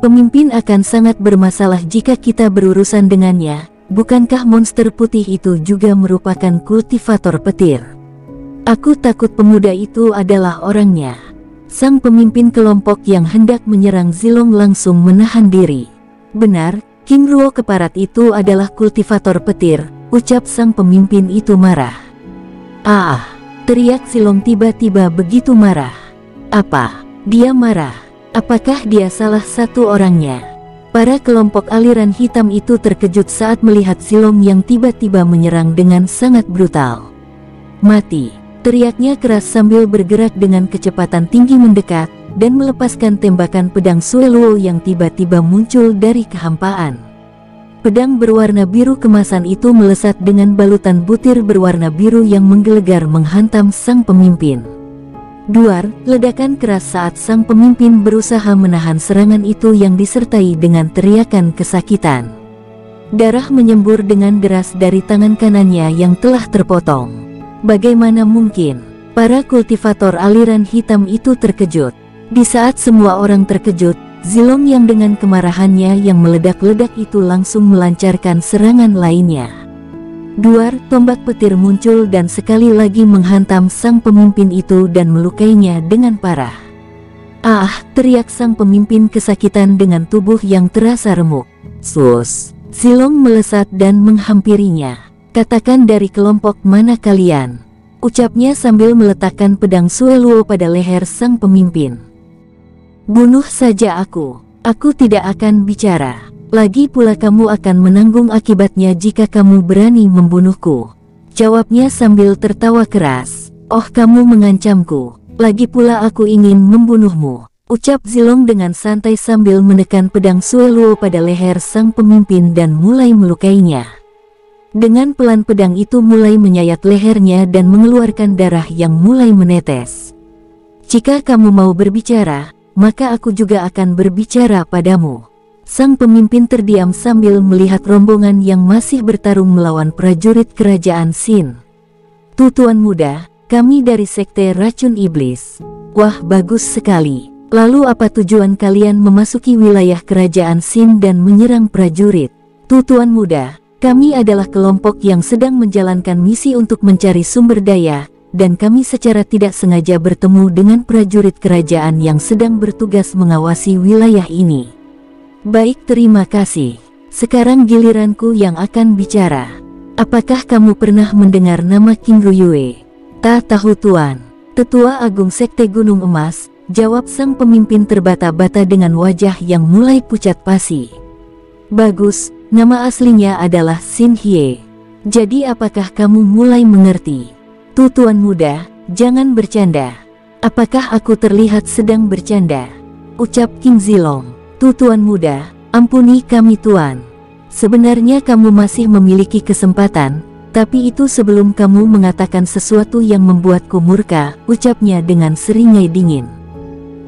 "Pemimpin akan sangat bermasalah jika kita berurusan dengannya. Bukankah monster putih itu juga merupakan kultivator petir? Aku takut pemuda itu adalah orangnya." Sang pemimpin kelompok yang hendak menyerang Zilong langsung menahan diri. "Benar, King Ruo Keparat itu adalah kultivator petir," ucap sang pemimpin itu marah. "Ah!" teriak Zilong tiba-tiba begitu marah. "Apa? Dia marah? Apakah dia salah satu orangnya?" Para kelompok aliran hitam itu terkejut saat melihat Zilong yang tiba-tiba menyerang dengan sangat brutal. "Mati!" teriaknya keras sambil bergerak dengan kecepatan tinggi mendekat, dan melepaskan tembakan pedang Sueluo yang tiba-tiba muncul dari kehampaan. Pedang berwarna biru kemasan itu melesat dengan balutan butir berwarna biru yang menggelegar menghantam sang pemimpin. Duar, ledakan keras saat sang pemimpin berusaha menahan serangan itu yang disertai dengan teriakan kesakitan. Darah menyembur dengan deras dari tangan kanannya yang telah terpotong. Bagaimana mungkin? Para kultivator aliran hitam itu terkejut. Di saat semua orang terkejut, Zilong yang dengan kemarahannya yang meledak-ledak itu langsung melancarkan serangan lainnya. Duar, tombak petir muncul dan sekali lagi menghantam sang pemimpin itu dan melukainya dengan parah. "Ah!" teriak sang pemimpin kesakitan dengan tubuh yang terasa remuk. "Sus!" Zilong melesat dan menghampirinya. "Katakan dari kelompok mana kalian?" ucapnya sambil meletakkan pedang Sueluo pada leher sang pemimpin. "Bunuh saja aku tidak akan bicara. Lagi pula kamu akan menanggung akibatnya jika kamu berani membunuhku," jawabnya sambil tertawa keras. "Oh, kamu mengancamku, lagi pula aku ingin membunuhmu," ucap Zilong dengan santai sambil menekan pedang Sueluo pada leher sang pemimpin dan mulai melukainya. Dengan pelan pedang itu mulai menyayat lehernya dan mengeluarkan darah yang mulai menetes. "Jika kamu mau berbicara, maka aku juga akan berbicara padamu." Sang pemimpin terdiam sambil melihat rombongan yang masih bertarung melawan prajurit kerajaan Sin. "Tuan muda, kami dari Sekte Racun Iblis." "Wah, bagus sekali. Lalu apa tujuan kalian memasuki wilayah kerajaan Sin dan menyerang prajurit?" "Tuan muda, kami adalah kelompok yang sedang menjalankan misi untuk mencari sumber daya, dan kami secara tidak sengaja bertemu dengan prajurit kerajaan yang sedang bertugas mengawasi wilayah ini." "Baik, terima kasih. Sekarang giliranku yang akan bicara. Apakah kamu pernah mendengar nama King Ruyue?" "Tak tahu tuan." "Tetua Agung Sekte Gunung Emas," jawab sang pemimpin terbata-bata dengan wajah yang mulai pucat pasi. "Bagus, nama aslinya adalah Xin Hie. Jadi apakah kamu mulai mengerti?" "Tuan muda, jangan bercanda." "Apakah aku terlihat sedang bercanda?" ucap King Zilong. "Tuan muda, ampuni kami tuan. Sebenarnya kamu masih memiliki kesempatan, tapi itu sebelum kamu mengatakan sesuatu yang membuatku murka," ucapnya dengan seringai dingin.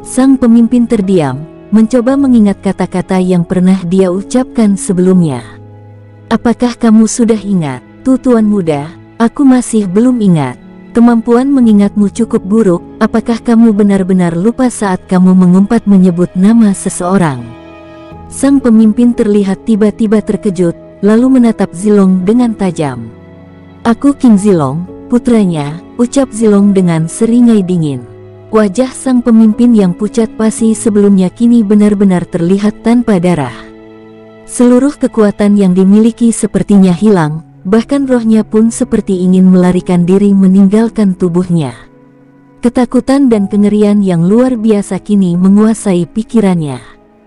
Sang pemimpin terdiam, mencoba mengingat kata-kata yang pernah dia ucapkan sebelumnya. "Apakah kamu sudah ingat?" "Tuan muda, aku masih belum ingat." "Kemampuan mengingatmu cukup buruk. Apakah kamu benar-benar lupa saat kamu mengumpat menyebut nama seseorang?" Sang pemimpin terlihat tiba-tiba terkejut, lalu menatap Zilong dengan tajam. Aku King Zilong, putranya, ucap Zilong dengan seringai dingin. Wajah sang pemimpin yang pucat pasi sebelumnya kini benar-benar terlihat tanpa darah. Seluruh kekuatan yang dimiliki sepertinya hilang, bahkan rohnya pun seperti ingin melarikan diri meninggalkan tubuhnya. Ketakutan dan kengerian yang luar biasa kini menguasai pikirannya.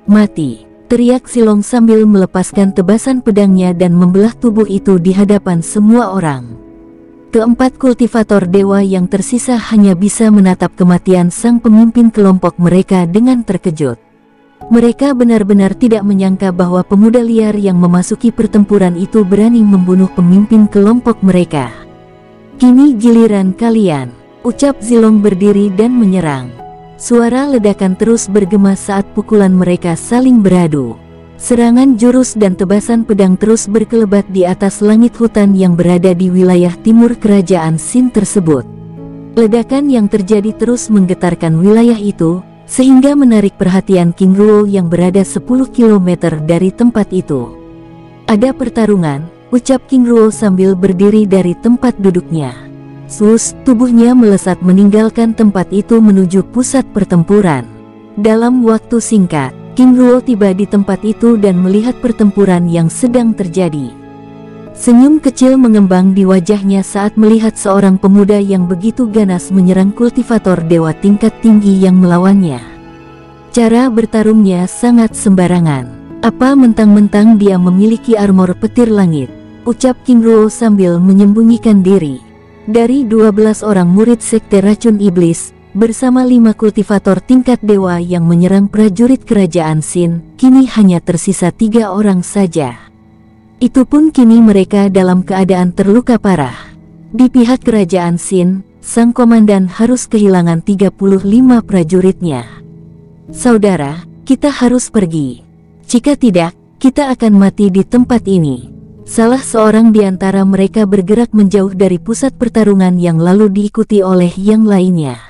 Mati, teriak Zilong sambil melepaskan tebasan pedangnya dan membelah tubuh itu di hadapan semua orang. Keempat kultivator dewa yang tersisa hanya bisa menatap kematian sang pemimpin kelompok mereka dengan terkejut. Mereka benar-benar tidak menyangka bahwa pemuda liar yang memasuki pertempuran itu berani membunuh pemimpin kelompok mereka. Kini giliran kalian, ucap Zilong berdiri dan menyerang. Suara ledakan terus bergema saat pukulan mereka saling beradu. Serangan jurus dan tebasan pedang terus berkelebat di atas langit hutan yang berada di wilayah timur kerajaan Sin tersebut. Ledakan yang terjadi terus menggetarkan wilayah itu, sehingga menarik perhatian King Ruo yang berada 10 km dari tempat itu. Ada pertarungan, ucap King Ruo sambil berdiri dari tempat duduknya. Tubuhnya melesat meninggalkan tempat itu menuju pusat pertempuran. Dalam waktu singkat, King Ruo tiba di tempat itu dan melihat pertempuran yang sedang terjadi. Senyum kecil mengembang di wajahnya saat melihat seorang pemuda yang begitu ganas menyerang kultivator dewa tingkat tinggi yang melawannya. Cara bertarungnya sangat sembarangan. Apa mentang-mentang dia memiliki armor petir langit, ucap King Ruo sambil menyembunyikan diri. Dari 12 orang murid sekte racun iblis, bersama 5 kultivator tingkat dewa yang menyerang prajurit kerajaan Sin, kini hanya tersisa 3 orang saja. Itu pun kini mereka dalam keadaan terluka parah. Di pihak kerajaan Sin, sang komandan harus kehilangan 35 prajuritnya. Saudara, kita harus pergi. Jika tidak, kita akan mati di tempat ini. Salah seorang di antara mereka bergerak menjauh dari pusat pertarungan yang lalu diikuti oleh yang lainnya.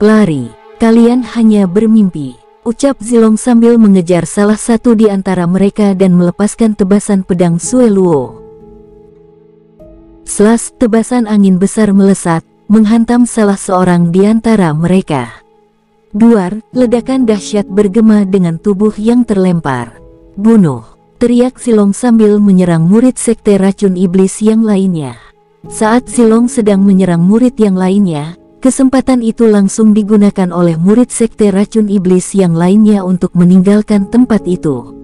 Lari, kalian hanya bermimpi, ucap Zilong sambil mengejar salah satu di antara mereka dan melepaskan tebasan pedang Sue Luo. Selas, tebasan angin besar melesat, menghantam salah seorang di antara mereka. Duar, ledakan dahsyat bergema dengan tubuh yang terlempar. Bunuh, teriak Zilong sambil menyerang murid sekte racun iblis yang lainnya. Saat Zilong sedang menyerang murid yang lainnya, kesempatan itu langsung digunakan oleh murid sekte racun iblis yang lainnya untuk meninggalkan tempat itu.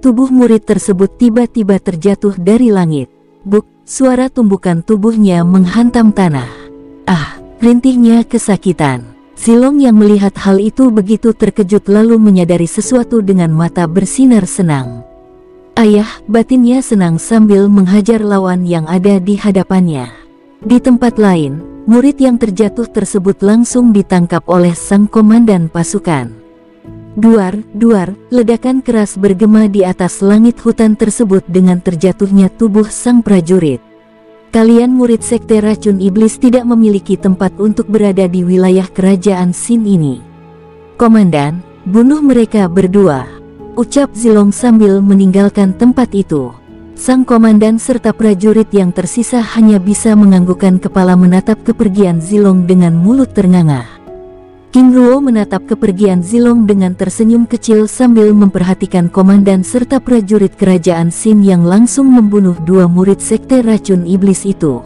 Tubuh murid tersebut tiba-tiba terjatuh dari langit. Buk, suara tumbukan tubuhnya menghantam tanah. Ah, rintihnya kesakitan. Zilong yang melihat hal itu begitu terkejut lalu menyadari sesuatu dengan mata bersinar senang. Ayah, batinnya senang sambil menghajar lawan yang ada di hadapannya. Di tempat lain, murid yang terjatuh tersebut langsung ditangkap oleh sang komandan pasukan. Duar, ledakan keras bergema di atas langit hutan tersebut dengan terjatuhnya tubuh sang prajurit. Kalian murid sekte racun iblis tidak memiliki tempat untuk berada di wilayah kerajaan Sin ini. Komandan, bunuh mereka berdua, ucap Zilong sambil meninggalkan tempat itu. Sang komandan serta prajurit yang tersisa hanya bisa menganggukkan kepala menatap kepergian Zilong dengan mulut ternganga. King Ruo menatap kepergian Zilong dengan tersenyum kecil sambil memperhatikan komandan serta prajurit kerajaan Sin yang langsung membunuh 2 murid sekte racun iblis itu.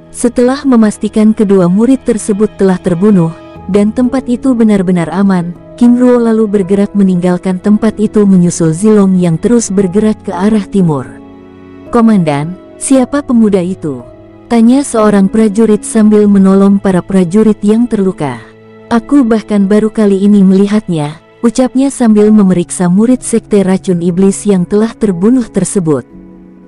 Setelah memastikan kedua murid tersebut telah terbunuh, dan tempat itu benar-benar aman, King Ruo lalu bergerak meninggalkan tempat itu menyusul Zilong yang terus bergerak ke arah timur. Komandan, siapa pemuda itu? Tanya seorang prajurit sambil menolong para prajurit yang terluka. Aku bahkan baru kali ini melihatnya, ucapnya sambil memeriksa murid sekte racun iblis yang telah terbunuh tersebut.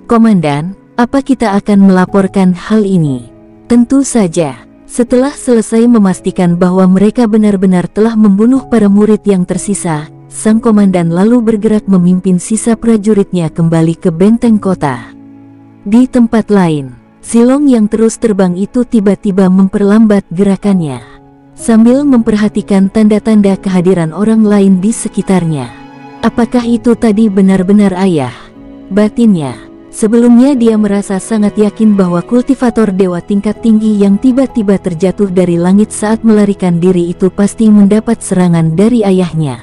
Komandan, apa kita akan melaporkan hal ini? Tentu saja. Setelah selesai memastikan bahwa mereka benar-benar telah membunuh para murid yang tersisa, sang komandan lalu bergerak memimpin sisa prajuritnya kembali ke benteng kota. Di tempat lain, Zilong yang terus terbang itu tiba-tiba memperlambat gerakannya, sambil memperhatikan tanda-tanda kehadiran orang lain di sekitarnya. Apakah itu tadi benar-benar ayah? Batinnya, Sebelumnya dia merasa sangat yakin bahwa kultivator dewa tingkat tinggi yang tiba-tiba terjatuh dari langit saat melarikan diri itu pasti mendapat serangan dari ayahnya.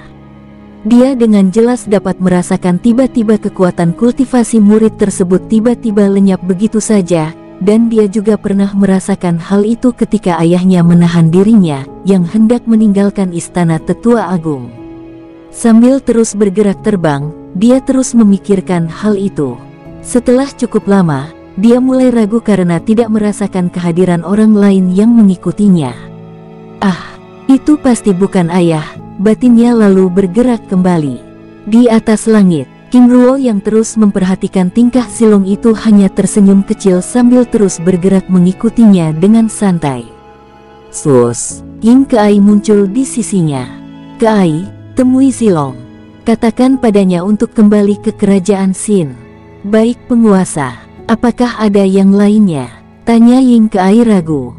Dia dengan jelas dapat merasakan tiba-tiba kekuatan kultivasi murid tersebut tiba-tiba lenyap begitu saja, dan dia juga pernah merasakan hal itu ketika ayahnya menahan dirinya yang hendak meninggalkan istana tetua agung. Sambil terus bergerak terbang, dia terus memikirkan hal itu. Setelah cukup lama, dia mulai ragu karena tidak merasakan kehadiran orang lain yang mengikutinya. Ah, itu pasti bukan ayah, batinnya lalu bergerak kembali. Di atas langit, King Ruo yang terus memperhatikan tingkah Zilong itu hanya tersenyum kecil sambil terus bergerak mengikutinya dengan santai. Sus, Ying Keai muncul di sisinya. Keai, temui Zilong. Katakan padanya untuk kembali ke kerajaan Xin. Baik penguasa, apakah ada yang lainnya? Tanya Ying Keai ragu.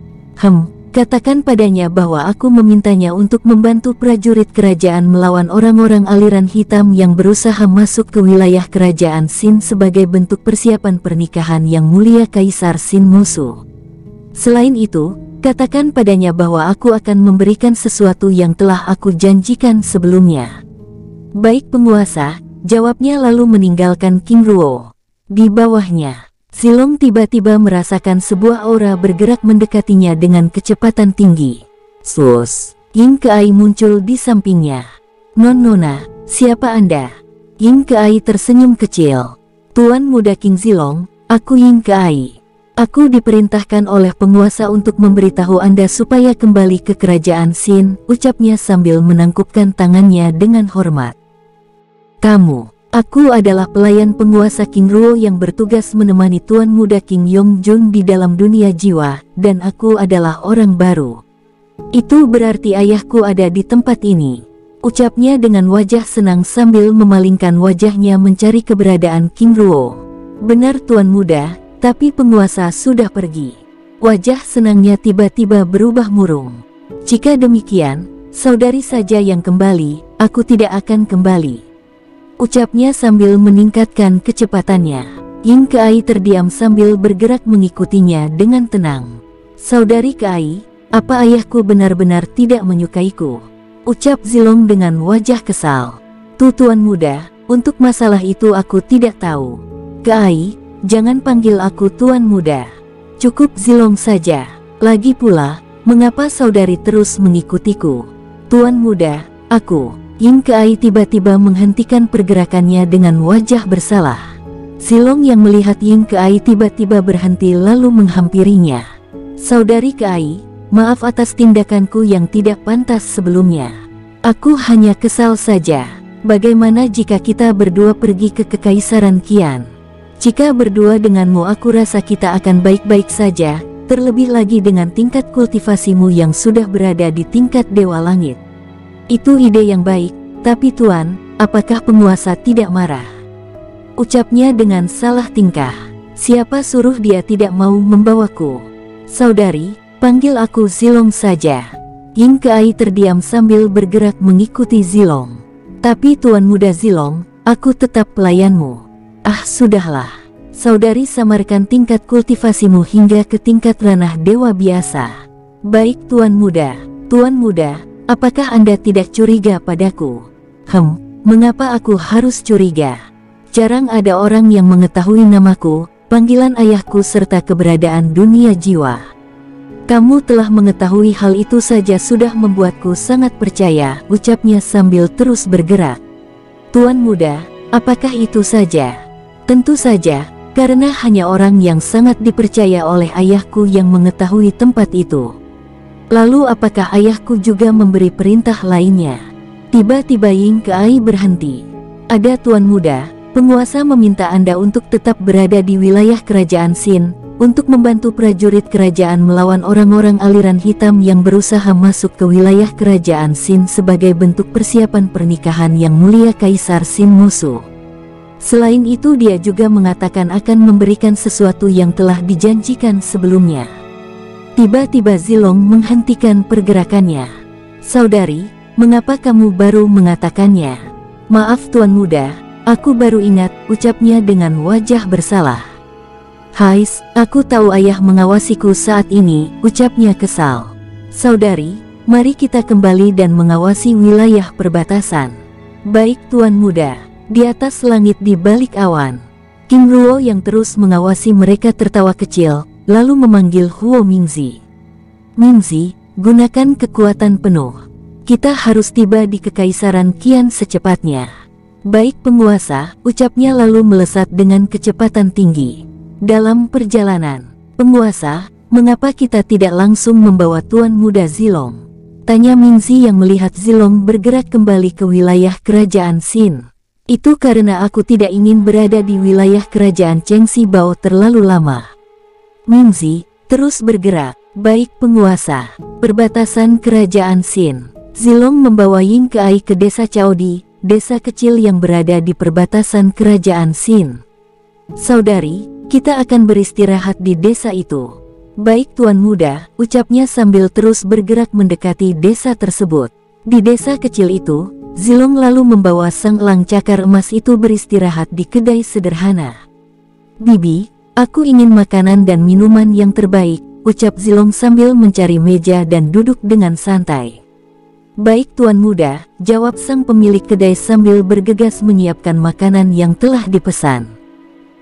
Katakan padanya bahwa aku memintanya untuk membantu prajurit kerajaan melawan orang-orang aliran hitam yang berusaha masuk ke wilayah kerajaan Xin sebagai bentuk persiapan pernikahan yang mulia Kaisar Xin Musu. Selain itu, katakan padanya bahwa aku akan memberikan sesuatu yang telah aku janjikan sebelumnya. Baik penguasa, jawabnya lalu meninggalkan King Ruo. Di bawahnya, Zilong tiba-tiba merasakan sebuah aura bergerak mendekatinya dengan kecepatan tinggi. Sus, Ying Keai muncul di sampingnya. Nona, siapa Anda? Ying Keai tersenyum kecil. Tuan muda King Zilong, aku Ying Keai. Aku diperintahkan oleh penguasa untuk memberitahu Anda supaya kembali ke kerajaan Xin, ucapnya sambil menangkupkan tangannya dengan hormat. Aku adalah pelayan penguasa King Ruo yang bertugas menemani Tuan Muda King Yongjun di dalam dunia jiwa, dan aku adalah orang baru. Itu berarti ayahku ada di tempat ini, ucapnya dengan wajah senang sambil memalingkan wajahnya mencari keberadaan King Ruo. Benar Tuan Muda, tapi penguasa sudah pergi. Wajah senangnya tiba-tiba berubah murung. Jika demikian, saudari saja yang kembali, aku tidak akan kembali, ucapnya sambil meningkatkan kecepatannya. Ying Keai terdiam sambil bergerak mengikutinya dengan tenang. Saudari Keai, apa ayahku benar-benar tidak menyukaiku? Ucap Zilong dengan wajah kesal. Tuan muda, untuk masalah itu aku tidak tahu. Keai, jangan panggil aku Tuan Muda. Cukup Zilong saja. Lagi pula, mengapa saudari terus mengikutiku? Tuan Muda, aku... Ying Keai tiba-tiba menghentikan pergerakannya dengan wajah bersalah. Zilong yang melihat Ying Keai tiba-tiba berhenti lalu menghampirinya. Saudari Keai, maaf atas tindakanku yang tidak pantas sebelumnya. Aku hanya kesal saja. Bagaimana jika kita berdua pergi ke Kekaisaran Qian? Jika berdua denganmu aku rasa kita akan baik-baik saja, terlebih lagi dengan tingkat kultivasimu yang sudah berada di tingkat Dewa Langit. Itu ide yang baik, tapi Tuan, apakah penguasa tidak marah? Ucapnya dengan salah tingkah. Siapa suruh dia tidak mau membawaku? Saudari, panggil aku Zilong saja. Ying Keai terdiam sambil bergerak mengikuti Zilong. Tapi Tuan Muda Zilong, aku tetap pelayanmu. Ah sudahlah. Saudari samarkan tingkat kultivasimu hingga ke tingkat ranah dewa biasa. Baik Tuan Muda. Tuan Muda, apakah Anda tidak curiga padaku? Mengapa aku harus curiga? Jarang ada orang yang mengetahui namaku, panggilan ayahku serta keberadaan dunia jiwa. Kamu telah mengetahui hal itu saja sudah membuatku sangat percaya, ucapnya sambil terus bergerak. Tuan Muda, apakah itu saja? Tentu saja, karena hanya orang yang sangat dipercaya oleh ayahku yang mengetahui tempat itu. Lalu apakah ayahku juga memberi perintah lainnya? Tiba-tiba Ying Keai berhenti. Ada Tuan Muda, penguasa meminta Anda untuk tetap berada di wilayah kerajaan Xin, untuk membantu prajurit kerajaan melawan orang-orang aliran hitam yang berusaha masuk ke wilayah kerajaan Xin sebagai bentuk persiapan pernikahan yang mulia Kaisar Xin Musu. Selain itu dia juga mengatakan akan memberikan sesuatu yang telah dijanjikan sebelumnya. Tiba-tiba Zilong menghentikan pergerakannya. Saudari, mengapa kamu baru mengatakannya? Maaf Tuan Muda, aku baru ingat, ucapnya dengan wajah bersalah. Hais, aku tahu ayah mengawasiku saat ini, ucapnya kesal. Saudari, mari kita kembali dan mengawasi wilayah perbatasan. Baik Tuan Muda, di atas langit di balik awan. King Ruo yang terus mengawasi mereka tertawa kecil, lalu memanggil Huo Mingzi. Mingzi, gunakan kekuatan penuh. Kita harus tiba di Kekaisaran Qian secepatnya. Baik penguasa, ucapnya lalu melesat dengan kecepatan tinggi. Dalam perjalanan, penguasa, mengapa kita tidak langsung membawa Tuan Muda Zilong? Tanya Mingzi yang melihat Zilong bergerak kembali ke wilayah kerajaan Xin. Itu karena aku tidak ingin berada di wilayah kerajaan Chengxi Bao terlalu lama. Mingzi terus bergerak. Baik penguasa, perbatasan kerajaan Xin. Zilong membawa Ying Keai ke desa Chaodi, desa kecil yang berada di perbatasan kerajaan Xin. Saudari, kita akan beristirahat di desa itu. Baik Tuan Muda, ucapnya sambil terus bergerak mendekati desa tersebut. Di desa kecil itu, Zilong lalu membawa sang elang cakar emas itu beristirahat di kedai sederhana. Bibi, aku ingin makanan dan minuman yang terbaik, ucap Zilong sambil mencari meja dan duduk dengan santai. Baik Tuan Muda, jawab sang pemilik kedai sambil bergegas menyiapkan makanan yang telah dipesan.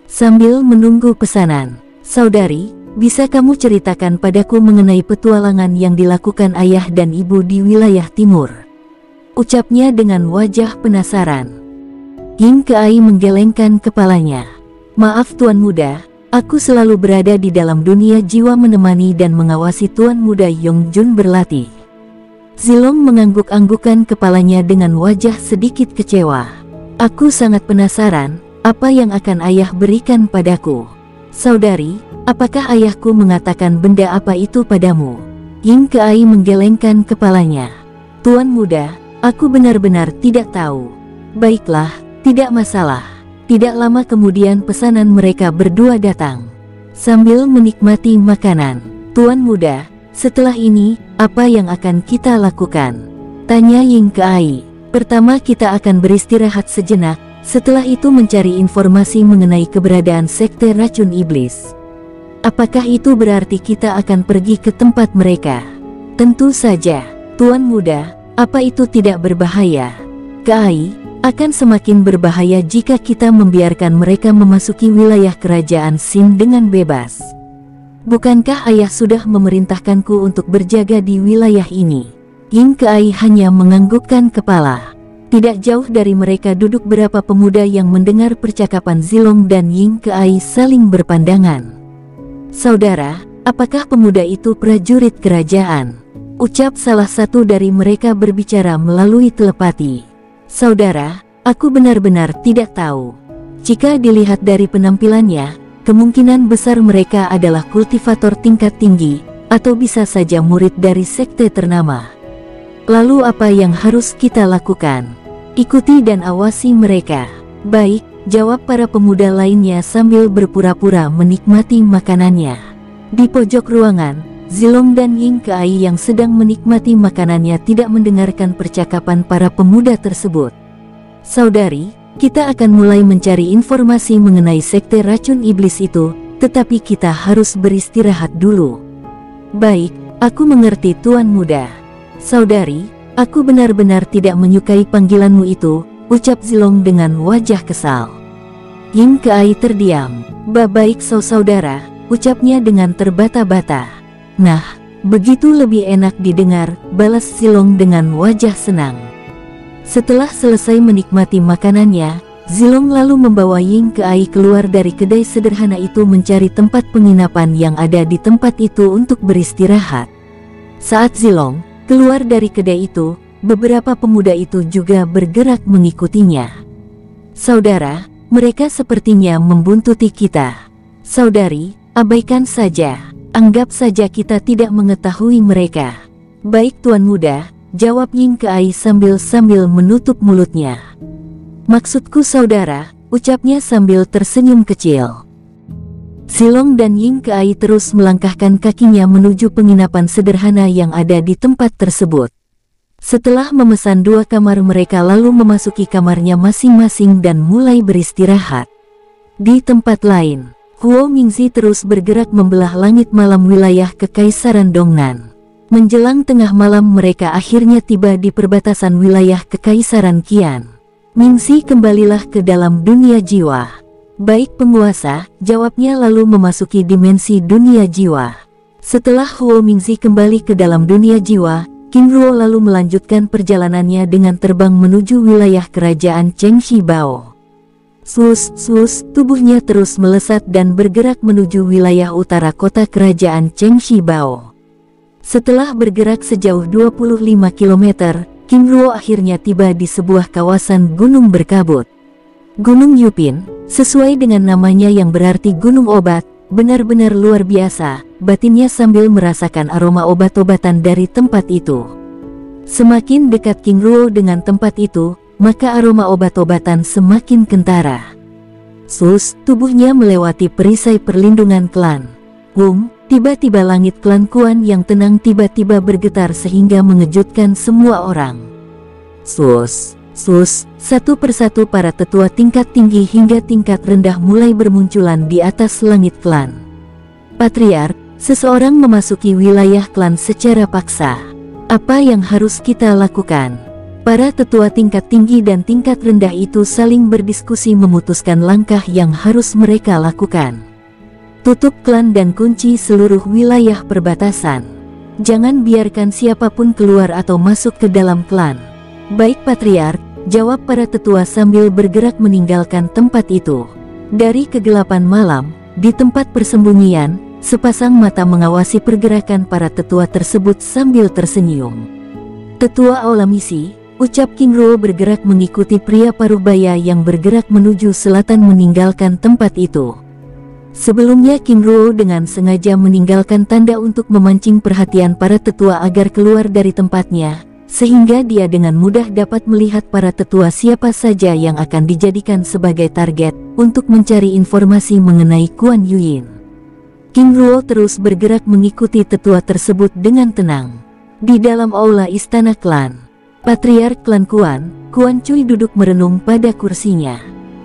Sambil menunggu pesanan, saudari, bisa kamu ceritakan padaku mengenai petualangan yang dilakukan ayah dan ibu di wilayah timur? Ucapnya dengan wajah penasaran. Ying Keai menggelengkan kepalanya. Maaf Tuan Muda, aku selalu berada di dalam dunia jiwa menemani dan mengawasi Tuan Muda Yongjun berlatih. Zilong mengangguk-anggukan kepalanya dengan wajah sedikit kecewa. Aku sangat penasaran, apa yang akan ayah berikan padaku? Saudari, apakah ayahku mengatakan benda apa itu padamu? Ying Keai menggelengkan kepalanya. Tuan Muda, aku benar-benar tidak tahu. Baiklah, tidak masalah. Tidak lama kemudian pesanan mereka berdua datang. Sambil menikmati makanan, Tuan Muda, setelah ini, apa yang akan kita lakukan? Tanya Ying Keai. Pertama kita akan beristirahat sejenak, setelah itu mencari informasi mengenai keberadaan sekte racun iblis. Apakah itu berarti kita akan pergi ke tempat mereka? Tentu saja, Tuan Muda, apa itu tidak berbahaya? Keai, akan semakin berbahaya jika kita membiarkan mereka memasuki wilayah kerajaan Xin dengan bebas. Bukankah ayah sudah memerintahkanku untuk berjaga di wilayah ini? Ying Keai hanya menganggukkan kepala. Tidak jauh dari mereka duduk beberapa pemuda yang mendengar percakapan Zilong dan Ying Keai saling berpandangan. Saudara, apakah pemuda itu prajurit kerajaan? Ucap salah satu dari mereka berbicara melalui telepati. Saudara, aku benar-benar tidak tahu. Jika dilihat dari penampilannya, kemungkinan besar mereka adalah kultivator tingkat tinggi, atau bisa saja murid dari sekte ternama. Lalu apa yang harus kita lakukan? Ikuti dan awasi mereka. Baik, jawab para pemuda lainnya sambil berpura-pura menikmati makanannya. Di pojok ruangan, Zilong dan Ying Keai yang sedang menikmati makanannya tidak mendengarkan percakapan para pemuda tersebut. Saudari, kita akan mulai mencari informasi mengenai sekte racun iblis itu, tetapi kita harus beristirahat dulu. Baik, aku mengerti Tuan Muda. Saudari, aku benar-benar tidak menyukai panggilanmu itu, ucap Zilong dengan wajah kesal. Ying Keai terdiam. Baik saudara, ucapnya dengan terbata-bata. Nah, begitu lebih enak didengar, balas Zilong dengan wajah senang. Setelah selesai menikmati makanannya, Zilong lalu membawa Ying Keai keluar dari kedai sederhana itu mencari tempat penginapan yang ada di tempat itu untuk beristirahat. Saat Zilong keluar dari kedai itu, beberapa pemuda itu juga bergerak mengikutinya. Saudara, mereka sepertinya membuntuti kita. Saudari, abaikan saja. Anggap saja kita tidak mengetahui mereka. Baik Tuan Muda, jawab Ying Keai sambil menutup mulutnya. Maksudku saudara, ucapnya sambil tersenyum kecil. Zilong dan Ying Keai terus melangkahkan kakinya menuju penginapan sederhana yang ada di tempat tersebut. Setelah memesan 2 kamar, mereka lalu memasuki kamarnya masing-masing dan mulai beristirahat. Di tempat lain, Huo Mingzi terus bergerak membelah langit malam wilayah Kekaisaran Dongnan. Menjelang tengah malam mereka akhirnya tiba di perbatasan wilayah Kekaisaran Qian. Mingzi, kembalilah ke dalam dunia jiwa. Baik penguasa, jawabnya lalu memasuki dimensi dunia jiwa. Setelah Huo Mingzi kembali ke dalam dunia jiwa, King Ruo lalu melanjutkan perjalanannya dengan terbang menuju wilayah kerajaan Chengxi Bao. Sus, tubuhnya terus melesat dan bergerak menuju wilayah utara kota kerajaan Chengxi Bao. Setelah bergerak sejauh 25 km, King Ruo akhirnya tiba di sebuah kawasan gunung berkabut. Gunung Yupin, sesuai dengan namanya yang berarti gunung obat, benar-benar luar biasa, batinnya sambil merasakan aroma obat-obatan dari tempat itu. Semakin dekat King Ruo dengan tempat itu, maka aroma obat-obatan semakin kentara. Tubuhnya melewati perisai perlindungan klan. Tiba-tiba langit klan Kuan yang tenang tiba-tiba bergetar sehingga mengejutkan semua orang. Satu persatu para tetua tingkat tinggi hingga tingkat rendah mulai bermunculan di atas langit klan. Patriark, seseorang memasuki wilayah klan secara paksa. Apa yang harus kita lakukan? Para tetua tingkat tinggi dan tingkat rendah itu saling berdiskusi memutuskan langkah yang harus mereka lakukan. Tutup klan dan kunci seluruh wilayah perbatasan. Jangan biarkan siapapun keluar atau masuk ke dalam klan. Baik Patriark, jawab para tetua sambil bergerak meninggalkan tempat itu. Dari kegelapan malam, di tempat persembunyian, sepasang mata mengawasi pergerakan para tetua tersebut sambil tersenyum. Tetua Aula Misi, ucap King Ruo bergerak mengikuti pria parubaya yang bergerak menuju selatan meninggalkan tempat itu. Sebelumnya King Ruo dengan sengaja meninggalkan tanda untuk memancing perhatian para tetua agar keluar dari tempatnya, sehingga dia dengan mudah dapat melihat para tetua siapa saja yang akan dijadikan sebagai target untuk mencari informasi mengenai Kuan Yuyin. King Ruo terus bergerak mengikuti tetua tersebut dengan tenang. Di dalam aula istana klan, Patriark klan Kuan, Kuan Cui duduk merenung pada kursinya.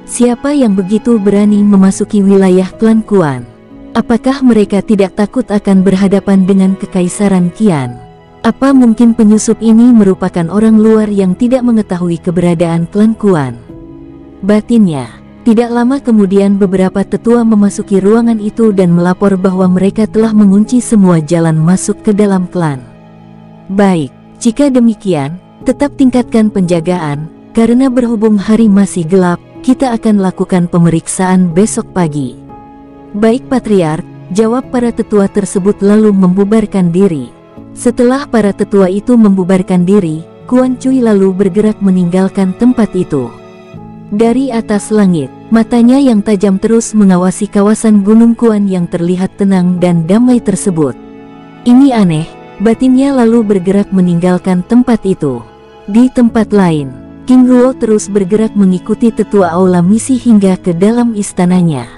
Siapa yang begitu berani memasuki wilayah klan Kuan? Apakah mereka tidak takut akan berhadapan dengan Kekaisaran Qian? Apa mungkin penyusup ini merupakan orang luar yang tidak mengetahui keberadaan klan Kuan? Batinnya. Tidak lama kemudian beberapa tetua memasuki ruangan itu dan melapor bahwa mereka telah mengunci semua jalan masuk ke dalam klan. Baik, jika demikian, tetap tingkatkan penjagaan, karena berhubung hari masih gelap, kita akan lakukan pemeriksaan besok pagi. Baik Patriark, jawab para tetua tersebut lalu membubarkan diri. Setelah para tetua itu membubarkan diri, Kuan Cui lalu bergerak meninggalkan tempat itu. Dari atas langit, matanya yang tajam terus mengawasi kawasan Gunung Kuan yang terlihat tenang dan damai tersebut. Ini aneh, batinnya lalu bergerak meninggalkan tempat itu. Di tempat lain, King Ruo terus bergerak mengikuti tetua aula misi hingga ke dalam istananya.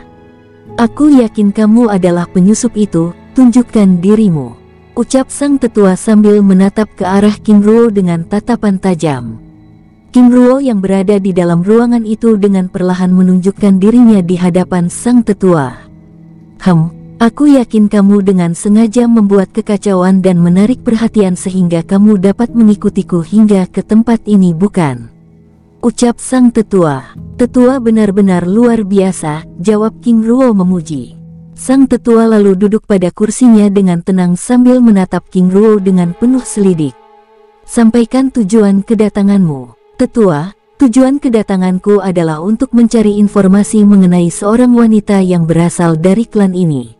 Aku yakin kamu adalah penyusup itu, tunjukkan dirimu, ucap sang tetua sambil menatap ke arah King Ruo dengan tatapan tajam. King Ruo yang berada di dalam ruangan itu dengan perlahan menunjukkan dirinya di hadapan sang tetua. Aku yakin kamu dengan sengaja membuat kekacauan dan menarik perhatian sehingga kamu dapat mengikutiku hingga ke tempat ini, bukan? Ucap sang tetua. Tetua benar-benar luar biasa, jawab King Ruo memuji. Sang tetua lalu duduk pada kursinya dengan tenang sambil menatap King Ruo dengan penuh selidik. Sampaikan tujuan kedatanganmu. Tetua, tujuan kedatanganku adalah untuk mencari informasi mengenai seorang wanita yang berasal dari klan ini.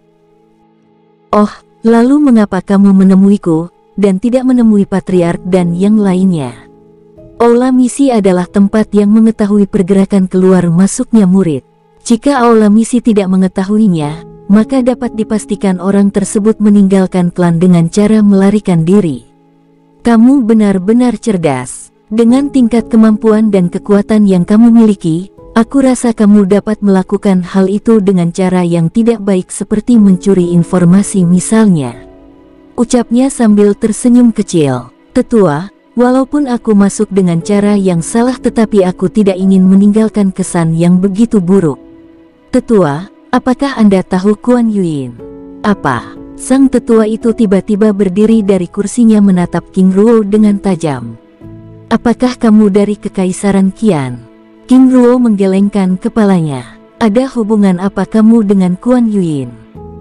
Oh, lalu mengapa kamu menemuiku, dan tidak menemui Patriark dan yang lainnya? Aula misi adalah tempat yang mengetahui pergerakan keluar masuknya murid. Jika aula misi tidak mengetahuinya, maka dapat dipastikan orang tersebut meninggalkan klan dengan cara melarikan diri. Kamu benar-benar cerdas. Dengan tingkat kemampuan dan kekuatan yang kamu miliki, aku rasa kamu dapat melakukan hal itu dengan cara yang tidak baik seperti mencuri informasi misalnya. Ucapnya sambil tersenyum kecil. Tetua, Walaupun aku masuk dengan cara yang salah, tetapi aku tidak ingin meninggalkan kesan yang begitu buruk. Tetua, apakah Anda tahu Kuan Yin? Apa? Sang tetua itu tiba-tiba berdiri dari kursinya menatap King Ruo dengan tajam. Apakah kamu dari Kekaisaran Qian? King Ruo menggelengkan kepalanya. Ada hubungan apa kamu dengan Kuan Yin?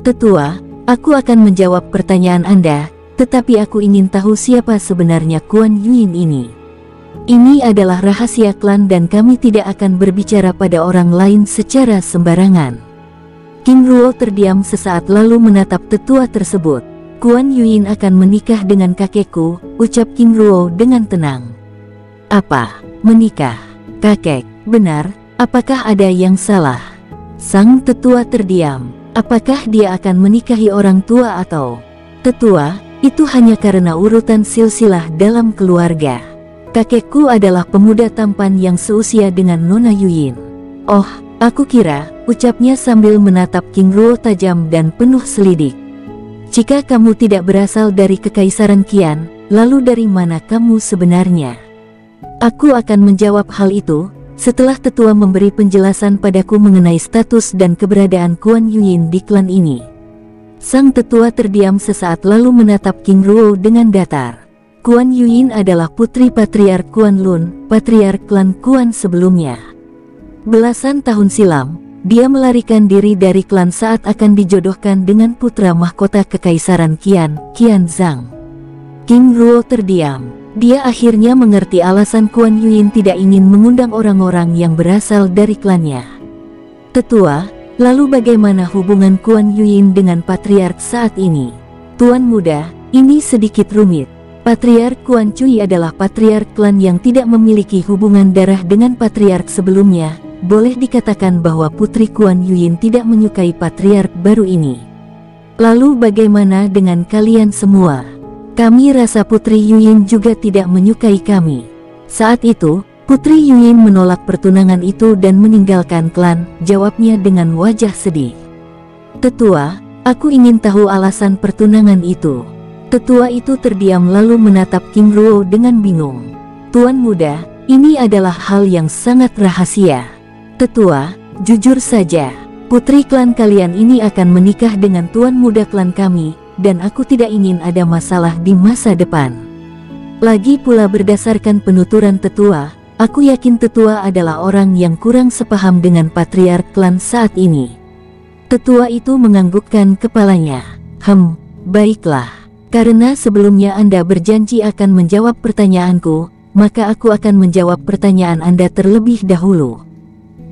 Tetua, aku akan menjawab pertanyaan Anda, tetapi aku ingin tahu siapa sebenarnya Kuan Yin ini. Ini adalah rahasia klan dan kami tidak akan berbicara pada orang lain secara sembarangan. King Ruo terdiam sesaat lalu menatap tetua tersebut. Kuan Yin akan menikah dengan kakekku, ucap King Ruo dengan tenang. Apa? Menikah? Kakek, benar, apakah ada yang salah? Sang tetua terdiam. Apakah dia akan menikahi orang tua atau? Tetua, itu hanya karena urutan silsilah dalam keluarga. Kakekku adalah pemuda tampan yang seusia dengan Nona Yin. Oh, aku kira, ucapnya sambil menatap King Ruo tajam dan penuh selidik. Jika kamu tidak berasal dari Kekaisaran Qian, lalu dari mana kamu sebenarnya? Aku akan menjawab hal itu setelah tetua memberi penjelasan padaku mengenai status dan keberadaan Kuan Yin di klan ini. Sang tetua terdiam sesaat lalu menatap King Ruo dengan datar. Kuan Yin adalah putri Patriark Kuan Lun, patriark klan Kuan sebelumnya. Belasan tahun silam, dia melarikan diri dari klan saat akan dijodohkan dengan putra mahkota Kekaisaran Qian, Qian Zhang. King Ruo terdiam. Dia akhirnya mengerti alasan Kuan Yin tidak ingin mengundang orang-orang yang berasal dari klannya. Tetua, lalu bagaimana hubungan Kuan Yin dengan Patriark saat ini? Tuan muda, ini sedikit rumit. Patriark Kuan Cui adalah patriark klan yang tidak memiliki hubungan darah dengan patriark sebelumnya. Boleh dikatakan bahwa putri Kuan Yin tidak menyukai patriark baru ini. Lalu bagaimana dengan kalian semua? Kami rasa Putri Yin juga tidak menyukai kami. Saat itu, Putri Yin menolak pertunangan itu dan meninggalkan klan, jawabnya dengan wajah sedih. Tetua, aku ingin tahu alasan pertunangan itu. Tetua itu terdiam lalu menatap King Ruo dengan bingung. Tuan muda, ini adalah hal yang sangat rahasia. Tetua, jujur saja, putri klan kalian ini akan menikah dengan tuan muda klan kami, dan aku tidak ingin ada masalah di masa depan. Lagi pula berdasarkan penuturan tetua, aku yakin tetua adalah orang yang kurang sepaham dengan patriark klan saat ini. Tetua itu menganggukkan kepalanya. Baiklah. Karena sebelumnya Anda berjanji akan menjawab pertanyaanku, maka aku akan menjawab pertanyaan Anda terlebih dahulu.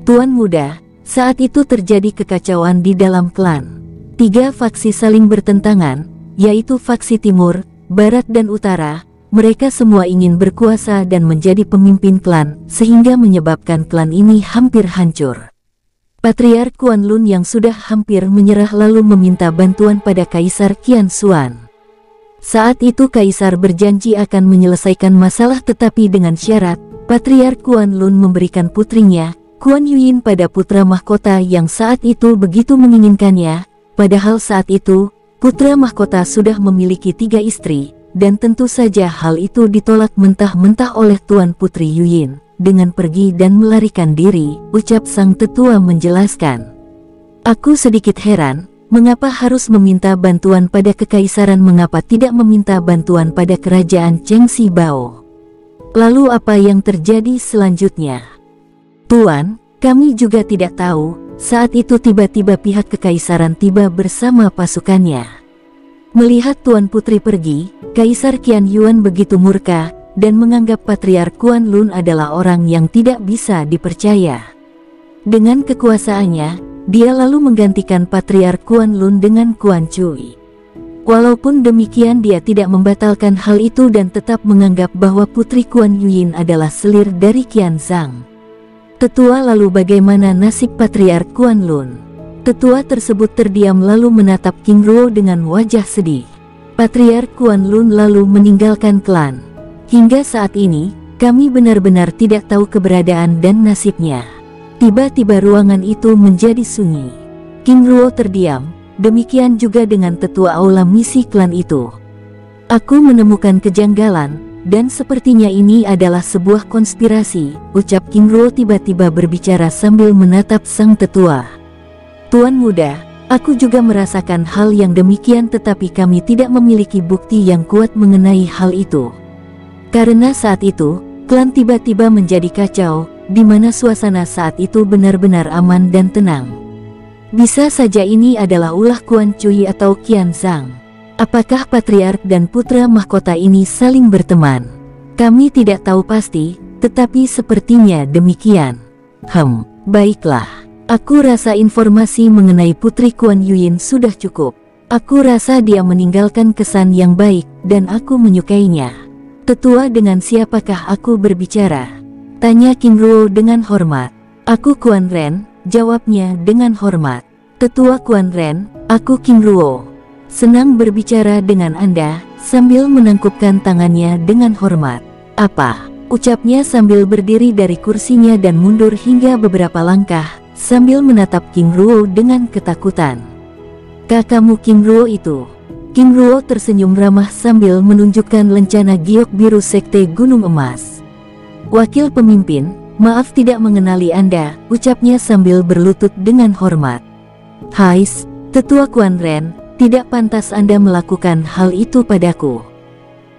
Tuan muda, saat itu terjadi kekacauan di dalam klan. 3 faksi saling bertentangan, yaitu faksi Timur, Barat dan Utara. Mereka semua ingin berkuasa dan menjadi pemimpin klan, sehingga menyebabkan klan ini hampir hancur. Patriark Kuan Lun yang sudah hampir menyerah lalu meminta bantuan pada Kaisar Qian Xuan. Saat itu Kaisar berjanji akan menyelesaikan masalah, tetapi dengan syarat, Patriark Kuan Lun memberikan putrinya, Kuan Yin pada putra mahkota yang saat itu begitu menginginkannya. Padahal saat itu, putra mahkota sudah memiliki 3 istri, dan tentu saja hal itu ditolak mentah-mentah oleh Tuan Putri Yin. Dengan pergi dan melarikan diri, ucap sang tetua menjelaskan. Aku sedikit heran, mengapa harus meminta bantuan pada kekaisaran, mengapa tidak meminta bantuan pada kerajaan Chengxi Bao? Lalu apa yang terjadi selanjutnya? Tuan, kami juga tidak tahu. Saat itu tiba-tiba pihak kekaisaran tiba bersama pasukannya. Melihat Tuan Putri pergi, Kaisar Qian Yuan begitu murka, dan menganggap Patriark Kuan Lun adalah orang yang tidak bisa dipercaya. Dengan kekuasaannya, dia lalu menggantikan Patriark Kuan Lun dengan Kuan Cui. Walaupun demikian dia tidak membatalkan hal itu dan tetap menganggap bahwa Putri Kuan Yin adalah selir dari Qian Zhang. Tetua, lalu bagaimana nasib Patriark Kuan Lun? Tetua tersebut terdiam lalu menatap King Ruo dengan wajah sedih. Patriark Kuan Lun lalu meninggalkan klan. Hingga saat ini, kami benar-benar tidak tahu keberadaan dan nasibnya. Tiba-tiba ruangan itu menjadi sunyi. King Ruo terdiam, demikian juga dengan tetua aula misi klan itu. Aku menemukan kejanggalan, dan sepertinya ini adalah sebuah konspirasi, ucap King Ruo tiba-tiba berbicara sambil menatap sang tetua. Tuan muda, aku juga merasakan hal yang demikian, tetapi kami tidak memiliki bukti yang kuat mengenai hal itu. Karena saat itu, klan tiba-tiba menjadi kacau, di mana suasana saat itu benar-benar aman dan tenang. Bisa saja ini adalah ulah Quan Cui atau Qian Zhang. Apakah patriark dan putra mahkota ini saling berteman? Kami tidak tahu pasti, tetapi sepertinya demikian. Baiklah. Aku rasa informasi mengenai Putri Kuan Yuyin sudah cukup. Aku rasa dia meninggalkan kesan yang baik, dan aku menyukainya. Tetua, dengan siapakah aku berbicara? Tanya King Ruo dengan hormat. Aku Quan Ren, jawabnya dengan hormat. Tetua Quan Ren, aku King Ruo. Senang berbicara dengan Anda, sambil menangkupkan tangannya dengan hormat. Apa? Ucapnya sambil berdiri dari kursinya dan mundur hingga beberapa langkah, sambil menatap King Ruo dengan ketakutan. Kakakmu King Ruo itu? King Ruo tersenyum ramah sambil menunjukkan lencana giok biru Sekte Gunung Emas. Wakil pemimpin, maaf tidak mengenali Anda, ucapnya sambil berlutut dengan hormat. Hais, Tetua Quan Ren, tidak pantas Anda melakukan hal itu padaku.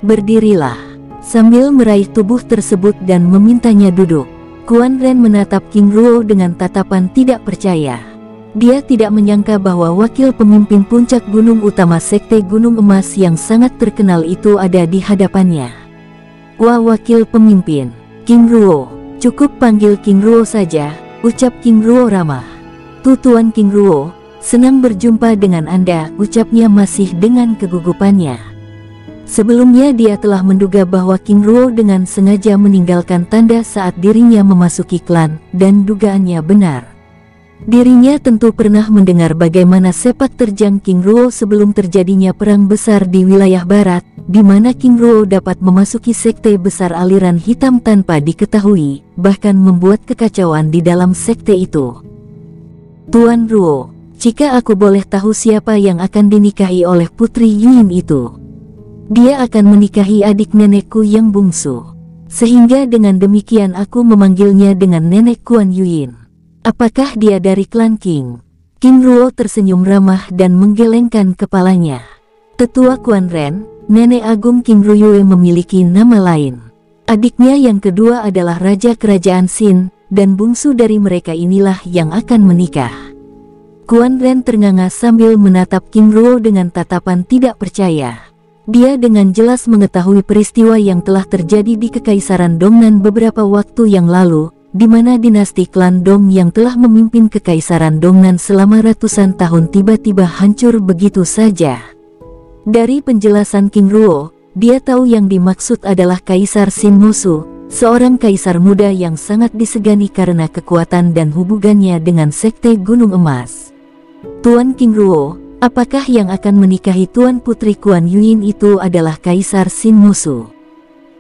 Berdirilah. Sambil meraih tubuh tersebut dan memintanya duduk, Quan Ren menatap King Ruo dengan tatapan tidak percaya. Dia tidak menyangka bahwa wakil pemimpin puncak gunung utama Sekte Gunung Emas yang sangat terkenal itu ada di hadapannya. Wah, wakil pemimpin, King Ruo, cukup panggil King Ruo saja, ucap King Ruo ramah. Tuan King Ruo, senang berjumpa dengan Anda, ucapnya masih dengan kegugupannya. Sebelumnya dia telah menduga bahwa King Ruo dengan sengaja meninggalkan tanda saat dirinya memasuki klan, dan dugaannya benar. Dirinya tentu pernah mendengar bagaimana sepak terjang King Ruo sebelum terjadinya perang besar di wilayah barat, di mana King Ruo dapat memasuki sekte besar aliran hitam tanpa diketahui, bahkan membuat kekacauan di dalam sekte itu. Tuan Ruo, jika aku boleh tahu siapa yang akan dinikahi oleh Putri Yuyin itu? Dia akan menikahi adik nenekku yang bungsu. Sehingga dengan demikian aku memanggilnya dengan Nenek Kuan Yuyin. Apakah dia dari klan King? King Ruo tersenyum ramah dan menggelengkan kepalanya. Tetua Quan Ren, Nenek Agung King Ruyue memiliki nama lain. Adiknya yang kedua adalah Raja Kerajaan Xin, dan bungsu dari mereka inilah yang akan menikah. Quan Ren ternganga sambil menatap King Ruo dengan tatapan tidak percaya. Dia dengan jelas mengetahui peristiwa yang telah terjadi di Kekaisaran Dongnan beberapa waktu yang lalu, di mana dinasti klan Dong yang telah memimpin Kekaisaran Dongnan selama ratusan tahun tiba-tiba hancur begitu saja. Dari penjelasan King Ruo, dia tahu yang dimaksud adalah Kaisar Xin Mosu, seorang kaisar muda yang sangat disegani karena kekuatan dan hubungannya dengan Sekte Gunung Emas. Tuan King Ruo, apakah yang akan menikahi Tuan Putri Kuan Yuyin itu adalah Kaisar Xin Mosu?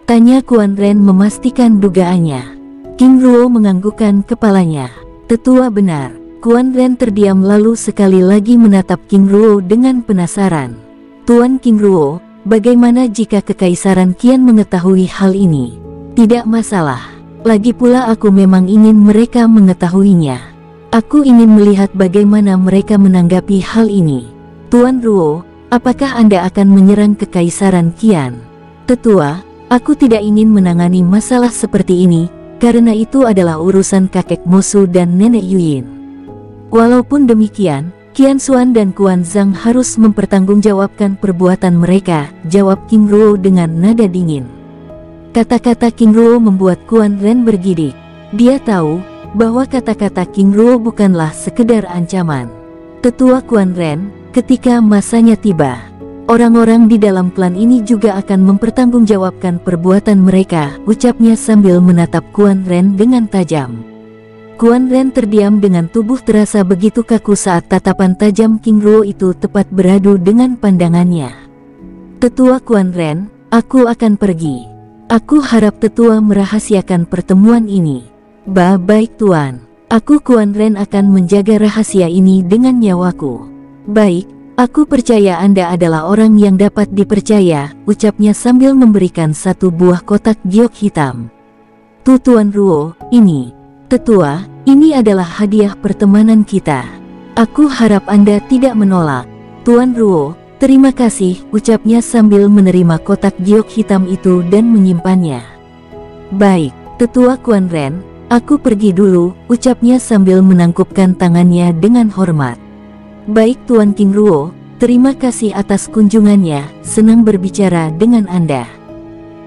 Tanya Quan Ren memastikan dugaannya. King Ruo menganggukkan kepalanya. Tetua benar. Quan Ren terdiam lalu sekali lagi menatap King Ruo dengan penasaran. Tuan King Ruo, bagaimana jika Kekaisaran Qian mengetahui hal ini? Tidak masalah. Lagi pula aku memang ingin mereka mengetahuinya. Aku ingin melihat bagaimana mereka menanggapi hal ini. Tuan Ruo, apakah Anda akan menyerang Kekaisaran Qian? Tetua, aku tidak ingin menangani masalah seperti ini, karena itu adalah urusan kakek Mosu dan Nenek Yuyin. Walaupun demikian, Qian Xuan dan Quan Zhang harus mempertanggungjawabkan perbuatan mereka, jawab King Ruo dengan nada dingin. Kata-kata King Ruo membuat Quan Ren bergidik. Dia tahu bahwa kata-kata King Ruo bukanlah sekedar ancaman. Tetua Quan Ren, ketika masanya tiba, orang-orang di dalam klan ini juga akan mempertanggungjawabkan perbuatan mereka, ucapnya sambil menatap Quan Ren dengan tajam. Quan Ren terdiam dengan tubuh terasa begitu kaku saat tatapan tajam King Ruo itu tepat beradu dengan pandangannya. Tetua Quan Ren, aku akan pergi. Aku harap tetua merahasiakan pertemuan ini. Baik tuan, aku Quan Ren akan menjaga rahasia ini dengan nyawaku. Baik, Aku percaya Anda adalah orang yang dapat dipercaya, ucapnya sambil memberikan satu buah kotak giok hitam. Tuan Ruo, ini. Tetua, ini adalah hadiah pertemanan kita. Aku harap Anda tidak menolak. Tuan Ruo, terima kasih, ucapnya sambil menerima kotak giok hitam itu dan menyimpannya. Baik, Tetua Quan Ren, aku pergi dulu, ucapnya sambil menangkupkan tangannya dengan hormat. Baik Tuan King Ruo, terima kasih atas kunjungannya, senang berbicara dengan Anda.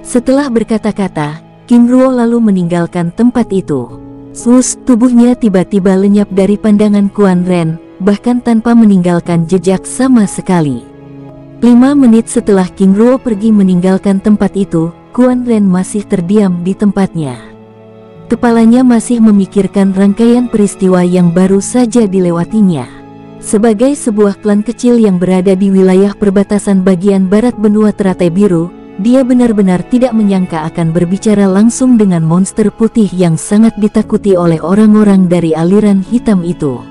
Setelah berkata-kata, King Ruo lalu meninggalkan tempat itu. Tubuhnya tiba-tiba lenyap dari pandangan Quan Ren, bahkan tanpa meninggalkan jejak sama sekali. 5 menit setelah King Ruo pergi meninggalkan tempat itu, Quan Ren masih terdiam di tempatnya. Kepalanya masih memikirkan rangkaian peristiwa yang baru saja dilewatinya. Sebagai sebuah klan kecil yang berada di wilayah perbatasan bagian barat benua Teratai Biru, dia benar-benar tidak menyangka akan berbicara langsung dengan monster putih yang sangat ditakuti oleh orang-orang dari aliran hitam itu.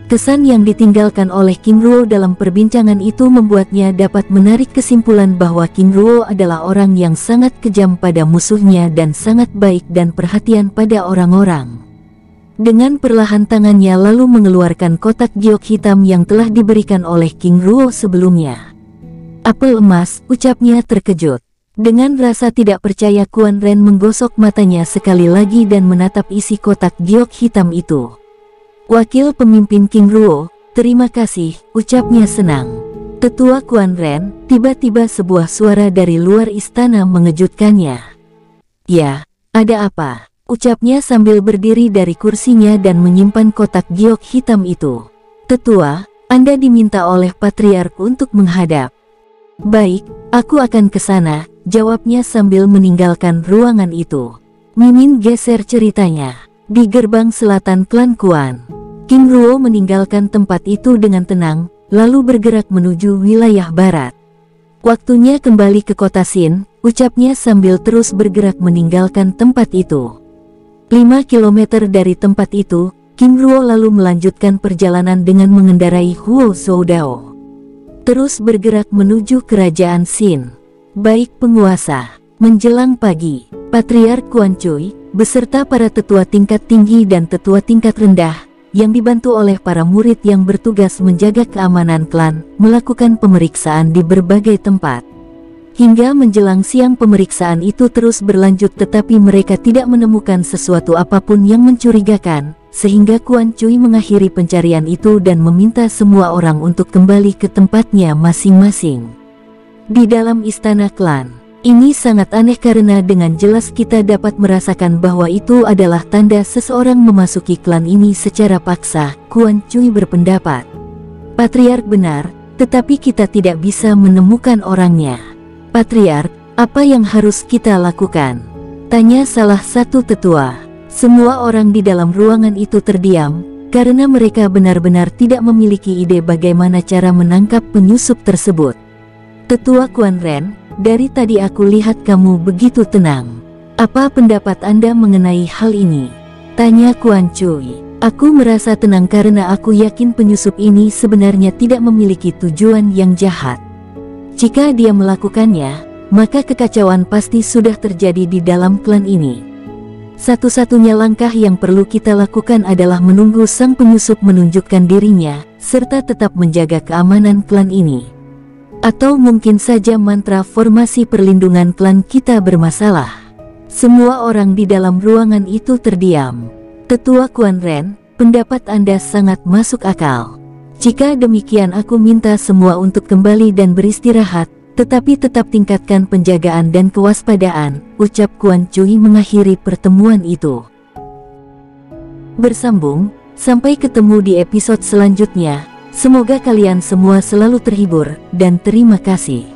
Kesan yang ditinggalkan oleh King Ruo dalam perbincangan itu membuatnya dapat menarik kesimpulan bahwa King Ruo adalah orang yang sangat kejam pada musuhnya dan sangat baik dan perhatian pada orang-orang. Dengan perlahan tangannya lalu mengeluarkan kotak giok hitam yang telah diberikan oleh King Ruo sebelumnya. Apel emas, ucapnya terkejut. Dengan rasa tidak percaya Quan Ren menggosok matanya sekali lagi dan menatap isi kotak giok hitam itu. Wakil pemimpin King Ruo, terima kasih, ucapnya senang. Tetua Quan Ren, tiba-tiba sebuah suara dari luar istana mengejutkannya. Ya, ada apa? Ucapnya sambil berdiri dari kursinya dan menyimpan kotak giok hitam itu. Tetua, Anda diminta oleh Patriark untuk menghadap. Baik, aku akan ke sana, jawabnya sambil meninggalkan ruangan itu. Mimin geser ceritanya. Di gerbang selatan klan Quan, King Ruo meninggalkan tempat itu dengan tenang, lalu bergerak menuju wilayah barat. Waktunya kembali ke kota Xin, ucapnya sambil terus bergerak meninggalkan tempat itu. 5 kilometer dari tempat itu, King Ruo lalu melanjutkan perjalanan dengan mengendarai Huo Zoudao. Terus bergerak menuju kerajaan Xin. Baik penguasa, menjelang pagi, Patriark Quan Cui, beserta para tetua tingkat tinggi dan tetua tingkat rendah, yang dibantu oleh para murid yang bertugas menjaga keamanan klan, melakukan pemeriksaan di berbagai tempat. Hingga menjelang siang pemeriksaan itu terus berlanjut tetapi mereka tidak menemukan sesuatu apapun yang mencurigakan, sehingga Quan Cui mengakhiri pencarian itu dan meminta semua orang untuk kembali ke tempatnya masing-masing. Di dalam istana klan, ini sangat aneh karena dengan jelas kita dapat merasakan bahwa itu adalah tanda seseorang memasuki klan ini secara paksa, Quan Cui berpendapat. Patriark benar, tetapi kita tidak bisa menemukan orangnya. Patriark, apa yang harus kita lakukan? Tanya salah satu tetua. Semua orang di dalam ruangan itu terdiam, karena mereka benar-benar tidak memiliki ide bagaimana cara menangkap penyusup tersebut. Tetua Quan Ren, dari tadi aku lihat kamu begitu tenang. Apa pendapat Anda mengenai hal ini? Tanya Quan Cui. Aku merasa tenang karena aku yakin penyusup ini sebenarnya tidak memiliki tujuan yang jahat. Jika dia melakukannya, maka kekacauan pasti sudah terjadi di dalam klan ini. Satu-satunya langkah yang perlu kita lakukan adalah menunggu sang penyusup menunjukkan dirinya, serta tetap menjaga keamanan klan ini. Atau mungkin saja mantra formasi perlindungan klan kita bermasalah. Semua orang di dalam ruangan itu terdiam. Tetua Quan Ren, pendapat Anda sangat masuk akal. Jika demikian aku minta semua untuk kembali dan beristirahat, tetapi tetap tingkatkan penjagaan dan kewaspadaan, ucap Quan Cui mengakhiri pertemuan itu. Bersambung, sampai ketemu di episode selanjutnya. Semoga kalian semua selalu terhibur, dan terima kasih.